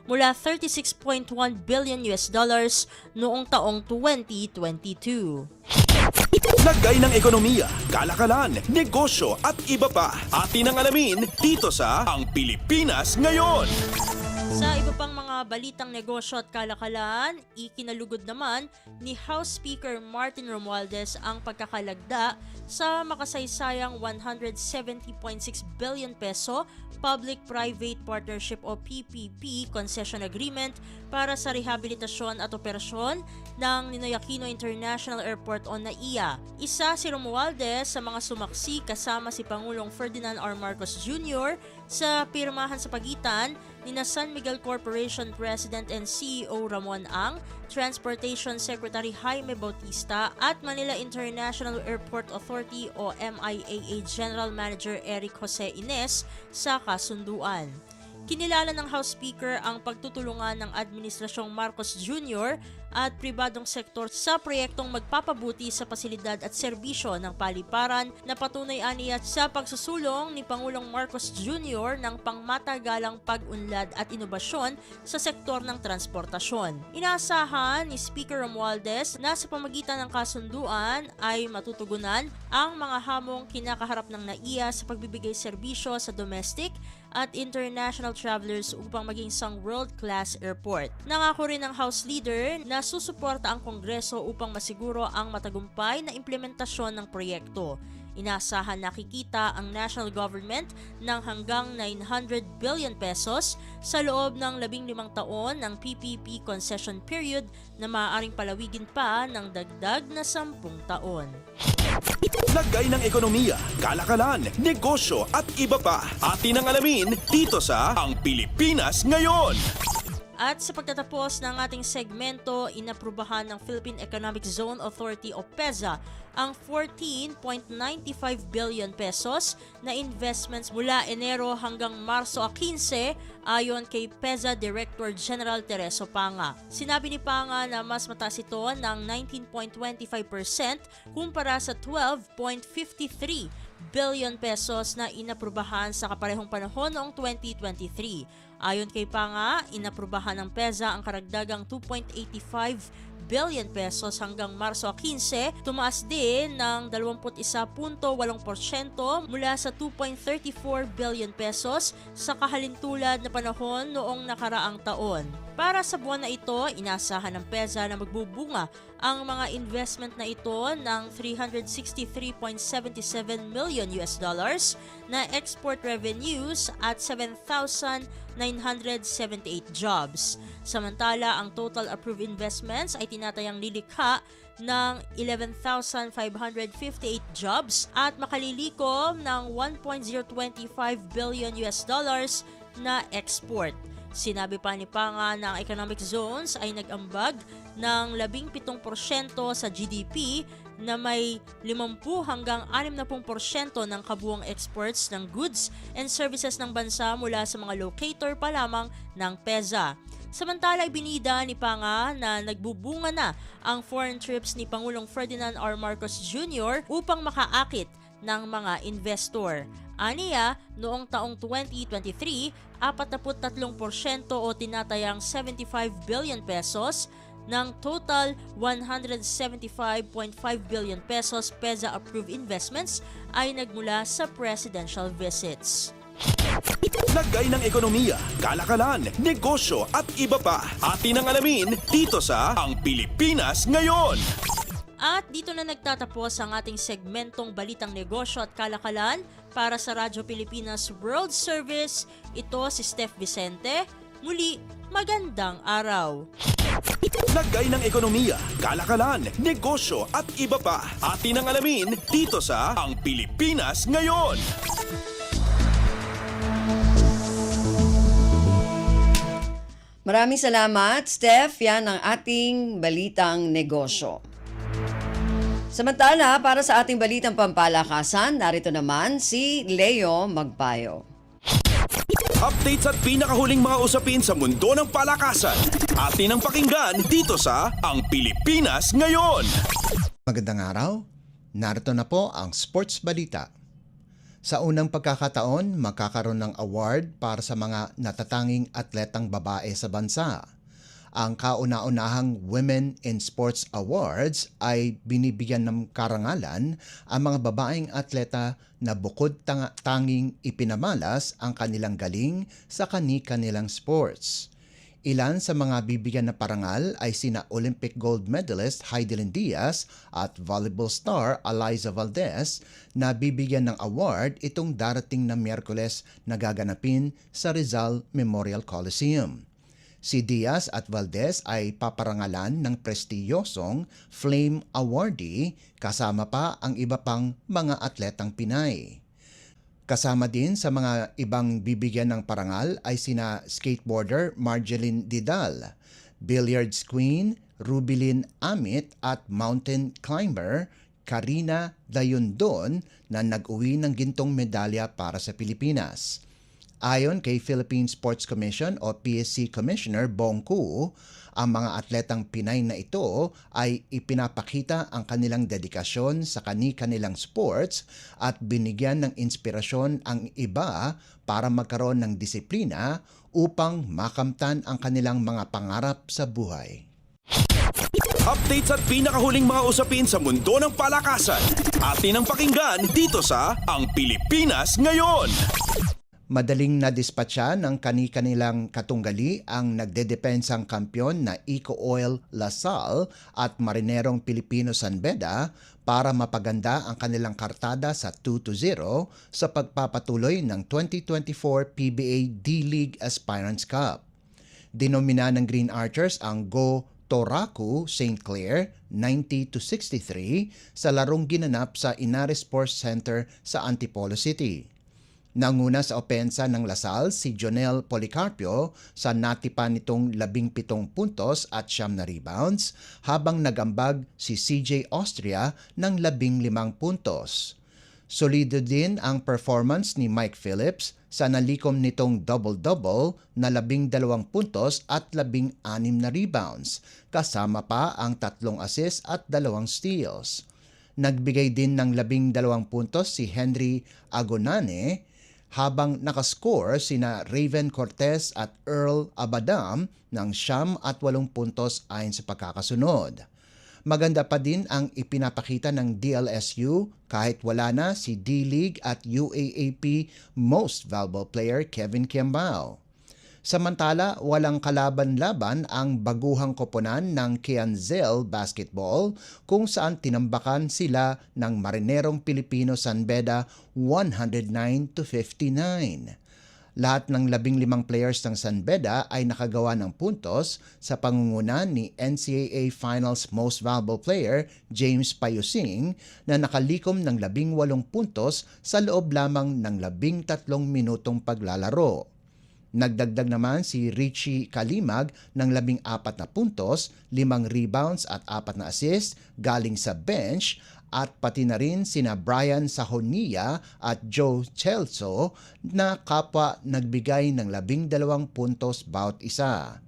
Speaker 16: mula 36.1 billion US dollars noong taong 2022.
Speaker 2: Lagay ng ekonomiya, kalakalan, negosyo at iba pa. Atin ang alamin dito sa Ang Pilipinas Ngayon.
Speaker 16: Sa iba pang mga balitang negosyo at kalakalan, ikinalugod naman ni House Speaker Martin Romualdez ang pagkakalagda sa makasaysayang 170.6 billion peso Public-Private Partnership o PPP Concession Agreement para sa rehabilitasyon at operasyon ng Ninoy Aquino International Airport o NAIA. Isa si Romualdez sa mga sumaksi kasama si Pangulong Ferdinand R. Marcos Jr. sa pirmahan sa pagitan ni San Miguel Corporation President and CEO Ramon Ang, Transportation Secretary Jaime Bautista at Manila International Airport Authority o MIAA General Manager Eric Jose Ines sa kasunduan. Kinilala ng House Speaker ang pagtutulungan ng Administrasyong Marcos Jr. at pribadong sektor sa proyektong magpapabuti sa pasilidad at serbisyo ng paliparan na patunay aniya sa pagsusulong ni Pangulong Marcos Jr. ng pangmatagalang pag-unlad at inobasyon sa sektor ng transportasyon. Inaasahan ni Speaker Romualdez na sa pamagitan ng kasunduan ay matutugunan ang mga hamong kinakaharap ng NAIA sa pagbibigay serbisyo sa domestic at international travelers upang maging isang world-class airport. Nangako rin ng House Leader na susuporta ang Kongreso upang masiguro ang matagumpay na implementasyon ng proyekto. Inaasahan nakikita ang national government ng hanggang 900 billion pesos sa loob ng 15 taon ng PPP concession period na maaaring palawigin pa ng dagdag na 10 taon.
Speaker 2: Lagay ng ekonomiya, kalakalan, negosyo at iba pa. Atin ang alamin dito sa Ang Pilipinas Ngayon.
Speaker 16: At sa pagtatapos ng ating segmento, inaprubahan ng Philippine Economic Zone Authority o PEZA ang 14.95 billion pesos na investments mula Enero hanggang Marso 15 ayon kay PEZA Director General Tereso Panga. Sinabi ni Panga na mas mataas ito ng 19.25% kumpara sa 12.53 billion pesos na inaprubahan sa kaparehong panahon noong 2023. Ayon kay Panga, inaprubahan ng PEZA ang karagdagang 2.85 billion pesos hanggang Marso 15, tumaas din ng 21.8% mula sa 2.34 billion pesos sa kahalintulad na panahon noong nakaraang taon. Para sa buwan na ito, inasahan ng PEZA na magbubunga ang mga investment na ito ng 363.77 million US dollars na export revenues at 7,978 jobs. Samantala, ang total approved investments ay tinatayang lilikha ng 11,558 jobs at makalilikom ng 1.025 billion US dollars na export. Sinabi pa ni Panga na ang economic zones ay nag-ambag ng 17% sa GDP na may 50 hanggang 60% ng kabuuang exports ng goods and services ng bansa mula sa mga locator pa lamang ng PEZA. Samantala, ibinida ni Panga na nagbubunga na ang foreign trips ni Pangulong Ferdinand R. Marcos Jr. upang makaakit ng mga investor. Aniya, noong taong 2023, 43% o tinatayang 75 billion pesos ng total 175.5 billion pesos PEZA-approved investments ay nagmula sa presidential visits.
Speaker 2: Lagay ng ekonomiya, kalakalan, negosyo at iba pa. Atin ang alamin dito sa Ang Pilipinas Ngayon.
Speaker 16: At dito na nagtatapos ang ating segmentong Balitang Negosyo at Kalakalan para sa Radyo Pilipinas World Service. Ito si Steph Vicente. Muli, magandang araw.
Speaker 2: Lagay ng ekonomiya, kalakalan, negosyo at iba pa. Atin ang alamin dito sa Ang Pilipinas Ngayon.
Speaker 3: Maraming salamat, Steph. Yan ang ating Balitang Negosyo. Samantala, para sa ating Balitang Pampalakasan, narito naman si Leo Magpayo.
Speaker 2: Updates at pinakahuling mga usapin sa mundo ng palakasan. Atin ang pakinggan dito sa Ang Pilipinas Ngayon.
Speaker 17: Magandang araw. Narito na po ang Sports Balita. Sa unang pagkakataon, magkakaroon ng award para sa mga natatanging atletang babae sa bansa. Ang kauna-unahang Women in Sports Awards ay binibigyan ng karangalan ang mga babaeng atleta na bukod tanging ipinamalas ang kanilang galing sa kani-kanilang sports. Ilan sa mga bibigyan na parangal ay sina Olympic gold medalist Heidelin Diaz at volleyball star Eliza Valdez na bibigyan ng award itong darating na Miyerkules na gaganapin sa Rizal Memorial Coliseum. Si Diaz at Valdez ay paparangalan ng prestiyosong Flame Awardee kasama pa ang iba pang mga atletang Pinay. Kasama din sa mga ibang bibigyan ng parangal ay sina skateboarder Marjeline Didal, billiards queen Rubilin Amit at mountain climber Karina Dayundon na nag-uwi ng gintong medalya para sa Pilipinas. Ayon kay Philippine Sports Commission o PSC Commissioner Bong Ku, ang mga atletang Pinay na ito ay ipinapakita ang kanilang dedikasyon sa kani-kanilang sports at binigyan ng inspirasyon ang iba para magkaroon ng disiplina upang makamtan ang kanilang mga pangarap sa buhay.
Speaker 2: Updates at pinakahuling mga usapin sa mundo ng palakasan. Atin ang pakinggan dito sa Ang Pilipinas Ngayon.
Speaker 17: Madaling nadispatcha ng kani-kanilang katunggali ang nagdedepensang kampyon na Eco Oil Lasal at Marinerong Pilipino San Beda para mapaganda ang kanilang kartada sa 2-0 sa pagpapatuloy ng 2024 PBA D-League Aspirants Cup. Dinomina ng Green Archers ang Go Toraku St. Clair 90-63 sa larong ginanap sa Inares Sports Center sa Antipolo City. Nanguna sa opensa ng Lasal si Jonel Policarpio sa natipan nitong 17 puntos at 9 na rebounds habang nagambag si CJ Austria ng 15 puntos. Solido din ang performance ni Mike Phillips sa nalikom nitong double-double na 12 puntos at 16 na rebounds, kasama pa ang 3 assists at 2 steals. Nagbigay din ng 12 puntos si Henry Agonane, habang nakascore sina Raven Cortez at Earl Abadam ng 8 puntos ayon sa pagkakasunod. Maganda pa din ang ipinapakita ng DLSU kahit wala na si D-League at UAAP Most Valuable Player Kevin Kiambao. Samantala, walang kalaban-laban ang baguhang koponan ng Kianzel Basketball kung saan tinambakan sila ng Marinerong Pilipino San Beda 109-59. Lahat ng 15 players ng San Beda ay nakagawa ng puntos sa pangunguna ni NCAA Finals Most Valuable Player James Payusing na nakalikom ng 18 puntos sa loob lamang ng 13 minutong paglalaro. Nagdagdag naman si Richie Kalimag ng 14 na puntos, 5 rebounds at 4 na assist galing sa bench at pati na rin sina Brian Sahonia at Joe Chelso na kapwa nagbigay ng 12 puntos bawat isa.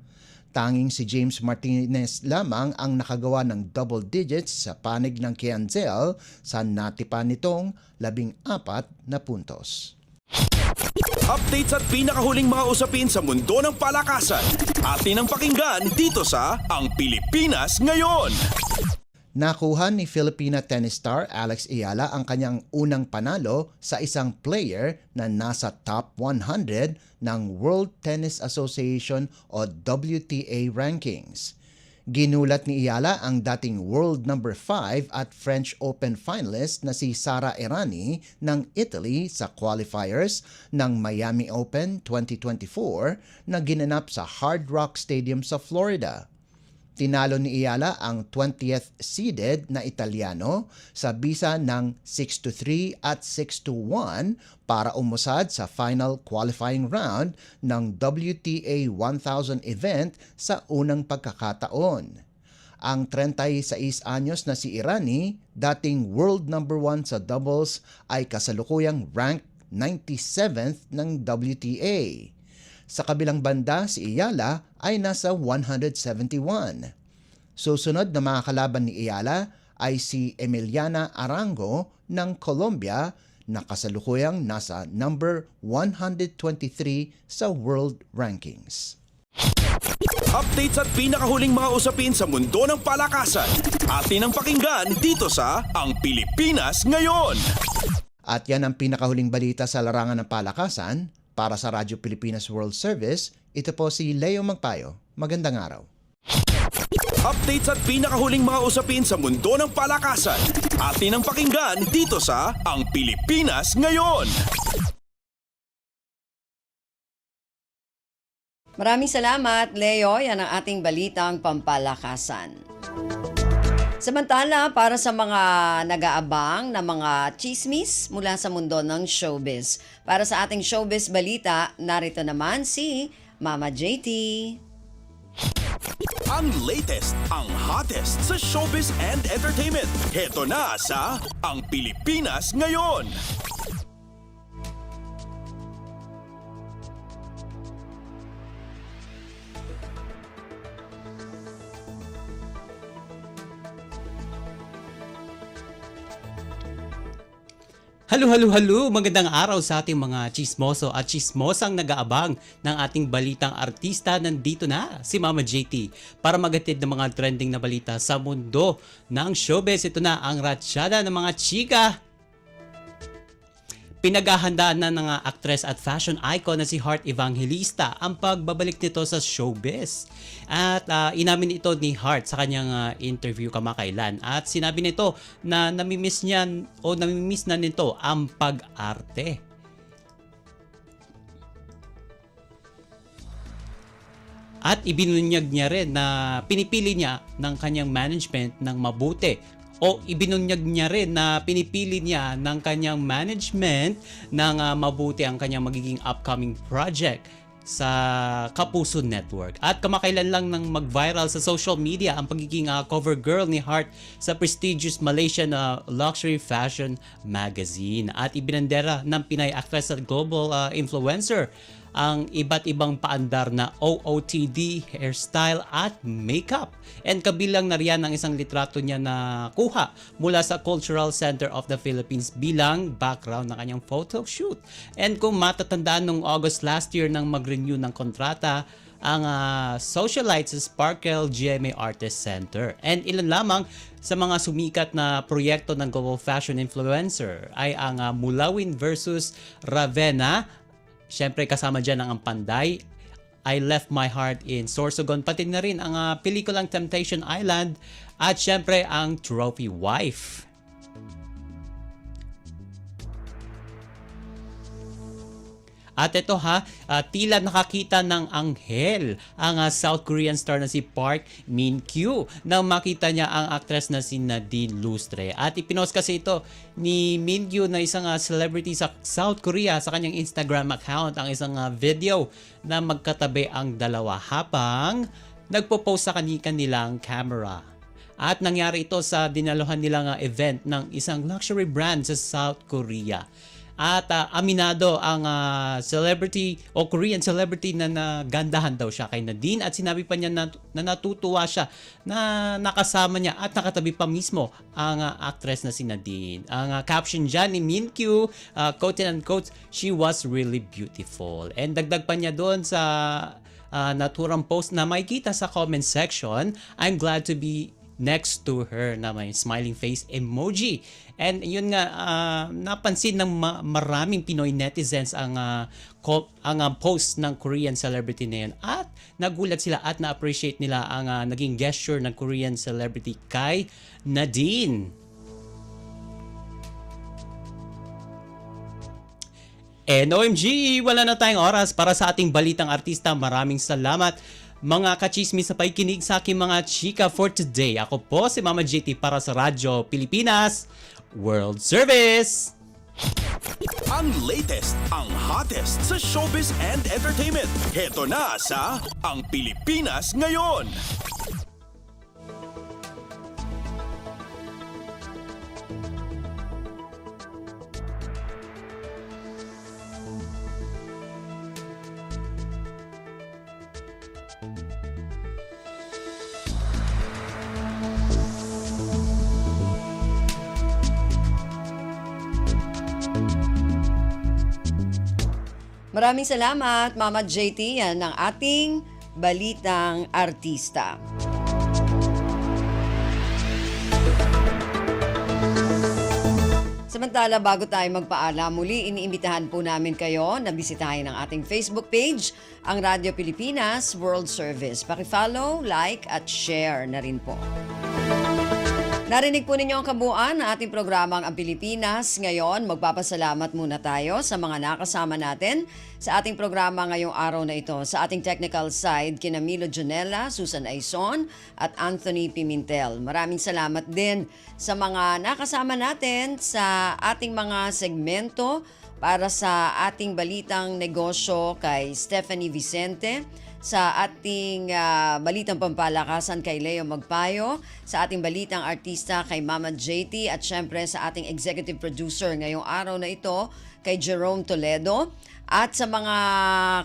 Speaker 17: Tanging si James Martinez lamang ang nakagawa ng double digits sa panig ng Kianzel sa natipan nitong 14 na puntos.
Speaker 2: Updates at pinakahuling mga usapin sa mundo ng palakasan. Atin ang pakinggan dito sa Ang Pilipinas Ngayon.
Speaker 17: Nakuha ni Filipina tennis star Alex Ayala ang kanyang unang panalo sa isang player na nasa top 100 ng World Tennis Association o WTA rankings. Ginulat ni Ayala ang dating world number 5 at French Open finalist na si Sara Errani ng Italy sa qualifiers ng Miami Open 2024 na ginanap sa Hard Rock Stadium sa Florida. Tinalo ni Ayala ang 20th seeded na Italiano sa bisa ng 6-3 at 6-1 para umusad sa final qualifying round ng WTA 1000 event sa unang pagkakataon. Ang 36 anyos na si Errani, dating world number 1 sa doubles, ay kasalukuyang ranked 97th ng WTA. Sa kabilang banda, si Ayala ay nasa 171. Susunod na mga kalaban ni Ayala ay si Emiliana Arango ng Colombia na kasalukuyang nasa number 123 sa world rankings.
Speaker 2: Updates at pinakahuling mga usapin sa mundo ng palakasan. Atin ang pakinggan dito sa Ang Pilipinas Ngayon.
Speaker 17: At yan ang pinakahuling balita sa larangan ng palakasan. Para sa Radyo Pilipinas World Service, ito po si Leo Magpayo. Magandang araw.
Speaker 2: Updates at pinakahuling mga usapin sa mundo ng palakasan. Atin ang pakinggan dito sa Ang Pilipinas Ngayon.
Speaker 3: Maraming salamat, Leo. Yan ang ating balitang pampalakasan. Samantala, para sa mga nag-aabang na mga chismis mula sa mundo ng showbiz. Para sa ating showbiz balita, narito naman si Mama JT.
Speaker 2: Ang latest, ang hottest sa showbiz and entertainment. Heto na sa Ang Pilipinas Ngayon.
Speaker 18: Halo! Magandang araw sa ating mga chismoso at chismosang nag-aabang ng ating balitang artista. Nandito na si Mama JT para maghatid ng mga trending na balita sa mundo ng showbiz. Ito na ang ratsyada ng mga chika. Pinaghahandaan na ng actress at fashion icon na si Heart Evangelista ang pagbabalik nito sa showbiz. At inamin ito ni Heart sa kanyang interview kamakailan. At sinabi nito na namimiss na nito ang pag-arte. At ibinunyag niya rin na pinipili niya ng kanyang management ng mabuti. O ibinunyag niya rin na pinipili niya ng kanyang management ng mabuti ang kanyang magiging upcoming project sa Kapuso Network. At kamakailan lang nang mag-viral sa social media ang pagiging cover girl ni Heart sa prestigious Malaysian luxury fashion magazine. At ibinandera ng Pinay actress at global influencer ang iba't ibang paandar na OOTD, hairstyle at makeup. And kabilang na riyan ang isang litrato niya na kuha mula sa Cultural Center of the Philippines bilang background ng kanyang photo shoot. And kung matatandaan nung August last year nang mag-renew ng kontrata ang socialite sa Sparkle GMA Artist Center. And ilan lamang sa mga sumikat na proyekto ng global fashion influencer ay ang Mulawin versus Ravenna. Siyempre kasama dyan ang Panday, I Left My Heart in Sorsogon, pati na rin ang pelikulang Temptation Island at siyempre ang Trophy Wife. At ito tila nakakita ng anghel ang South Korean star na si Park Min-kyu nang makita niya ang actress na si Nadine Lustre. At ipinost kasi ito ni Min-kyu na isang celebrity sa South Korea sa kanyang Instagram account ang isang video na magkatabi ang dalawa habang nagpo-post sa kanilang camera. At nangyari ito sa dinaluhan nilang event ng isang luxury brand sa South Korea. At aminado ang celebrity o Korean celebrity na nagandahan daw siya kay Nadine at sinabi pa niya na natutuwa siya na nakasama niya at nakatabi pa mismo ang actress na si Nadine. Ang caption dyan ni Min-kyu, quote and quote, "She was really beautiful." And dagdag pa niya doon sa naturang post na makikita sa comment section, "I'm glad to be next to her," na may smiling face emoji. And yun nga, napansin ng maraming Pinoy netizens ang post ng Korean celebrity na yun. At nagulat sila at na-appreciate nila ang naging gesture ng Korean celebrity kay Nadine. And OMG, wala na tayong oras para sa ating balitang artista. Maraming salamat mga kachismis sa pakikinig sa aking mga chika for today. Ako po si Mama JT para sa Radyo Pilipinas World Service.
Speaker 2: Ang latest, ang hottest sa showbiz and entertainment. Heto na sa Ang Pilipinas Ngayon.
Speaker 3: Maraming salamat, Mama JT. Yan ang ating balitang artista. Samantala, bago tayo magpaalam, muli iniimbitahan po namin kayo na bisitahin ang ating Facebook page, ang Radyo Pilipinas World Service. Paki-follow, like at share na rin po. Narinig po ninyo ang kabuuan ng ating programang Ang Pilipinas. Ngayon, magpapasalamat muna tayo sa mga nakasama natin sa ating programa ngayong araw na ito. Sa ating technical side, kina Milo Jonella, Susan Aizon at Anthony Pimentel. Maraming salamat din sa mga nakasama natin sa ating mga segmento para sa ating balitang negosyo kay Stephanie Vicente, sa ating balitang pampalakasan kay Leo Magpayo, sa ating balitang artista kay Mama JT at syempre sa ating executive producer ngayong araw na ito kay Jerome Toledo at sa mga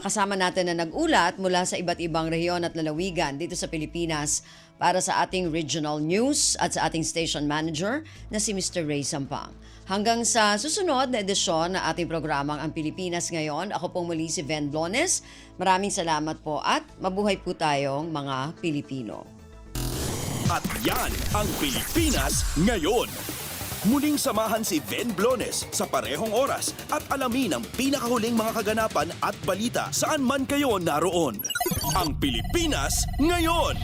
Speaker 3: kasama natin na nag-ulat mula sa iba't ibang rehiyon at lalawigan dito sa Pilipinas para sa ating regional news at sa ating station manager na si Mr. Ray Sampang. Hanggang sa susunod na edisyon na ating programang Ang Pilipinas Ngayon, ako pong muli si Ven Blones. Maraming salamat po at mabuhay po tayong mga Pilipino.
Speaker 2: At yan ang Pilipinas Ngayon. Muling samahan si Ven Blones sa parehong oras at alamin ang pinakahuling mga kaganapan at balita saan man kayo naroon. Ang Pilipinas Ngayon.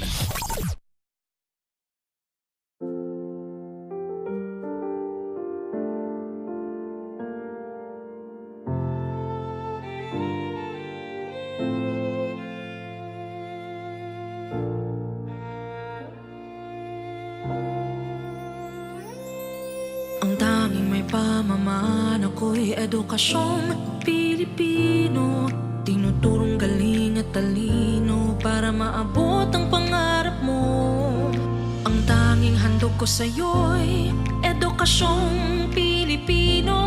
Speaker 19: Ang tanging may pamamaan ako'y edukasyong Pilipino. Tinuturong galing at talino para maabot ang pangarap mo. Ang tanging handog ko sa'yo'y edukasyong Pilipino.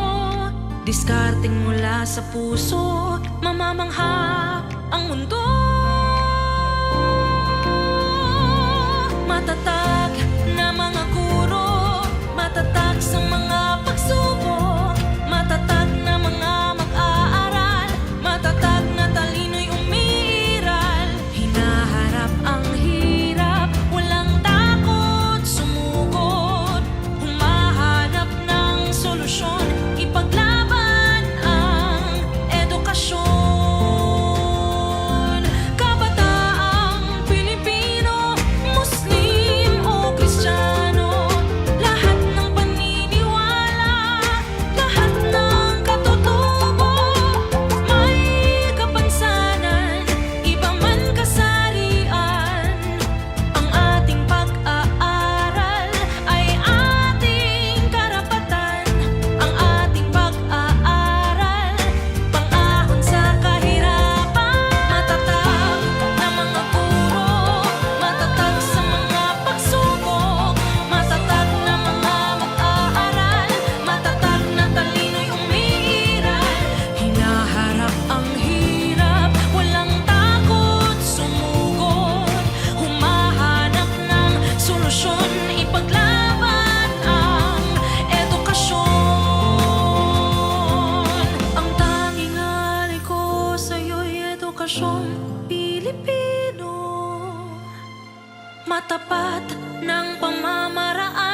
Speaker 19: Diskarteng mula sa puso, mamamangha ang mundo. Matatag na mga guro, matatag sa mga pagsubok, matatag na mga mag-aaral, matatag na talino'y umiiral. Hinaharap ang hirap, walang takot sumugod, humahanap ng solusyon, ipaglaban ang edukasyon. Kabataang Pilipino, Muslim o Kristiyano, lahat ng paniniwala, lahat ng katutubo, may kapansanan, iba man kasarian. Ang ating pag-aaral ay ating karapatan. Ang ating pag-aaral, pang-ahon sa kahirapan. Matatag na mga guro, matatag sa mga pagsubok, matatag na mga mag-aaral, matatag na talino'y umiiral. Hinaharap ang hirap, walang takot sumugod, humahanap ng solusyon, ipaglaban ang edukasyon. Ang tanging alay ko sa'yo'y edukasyong Pilipino, matapat ng pamamaraan.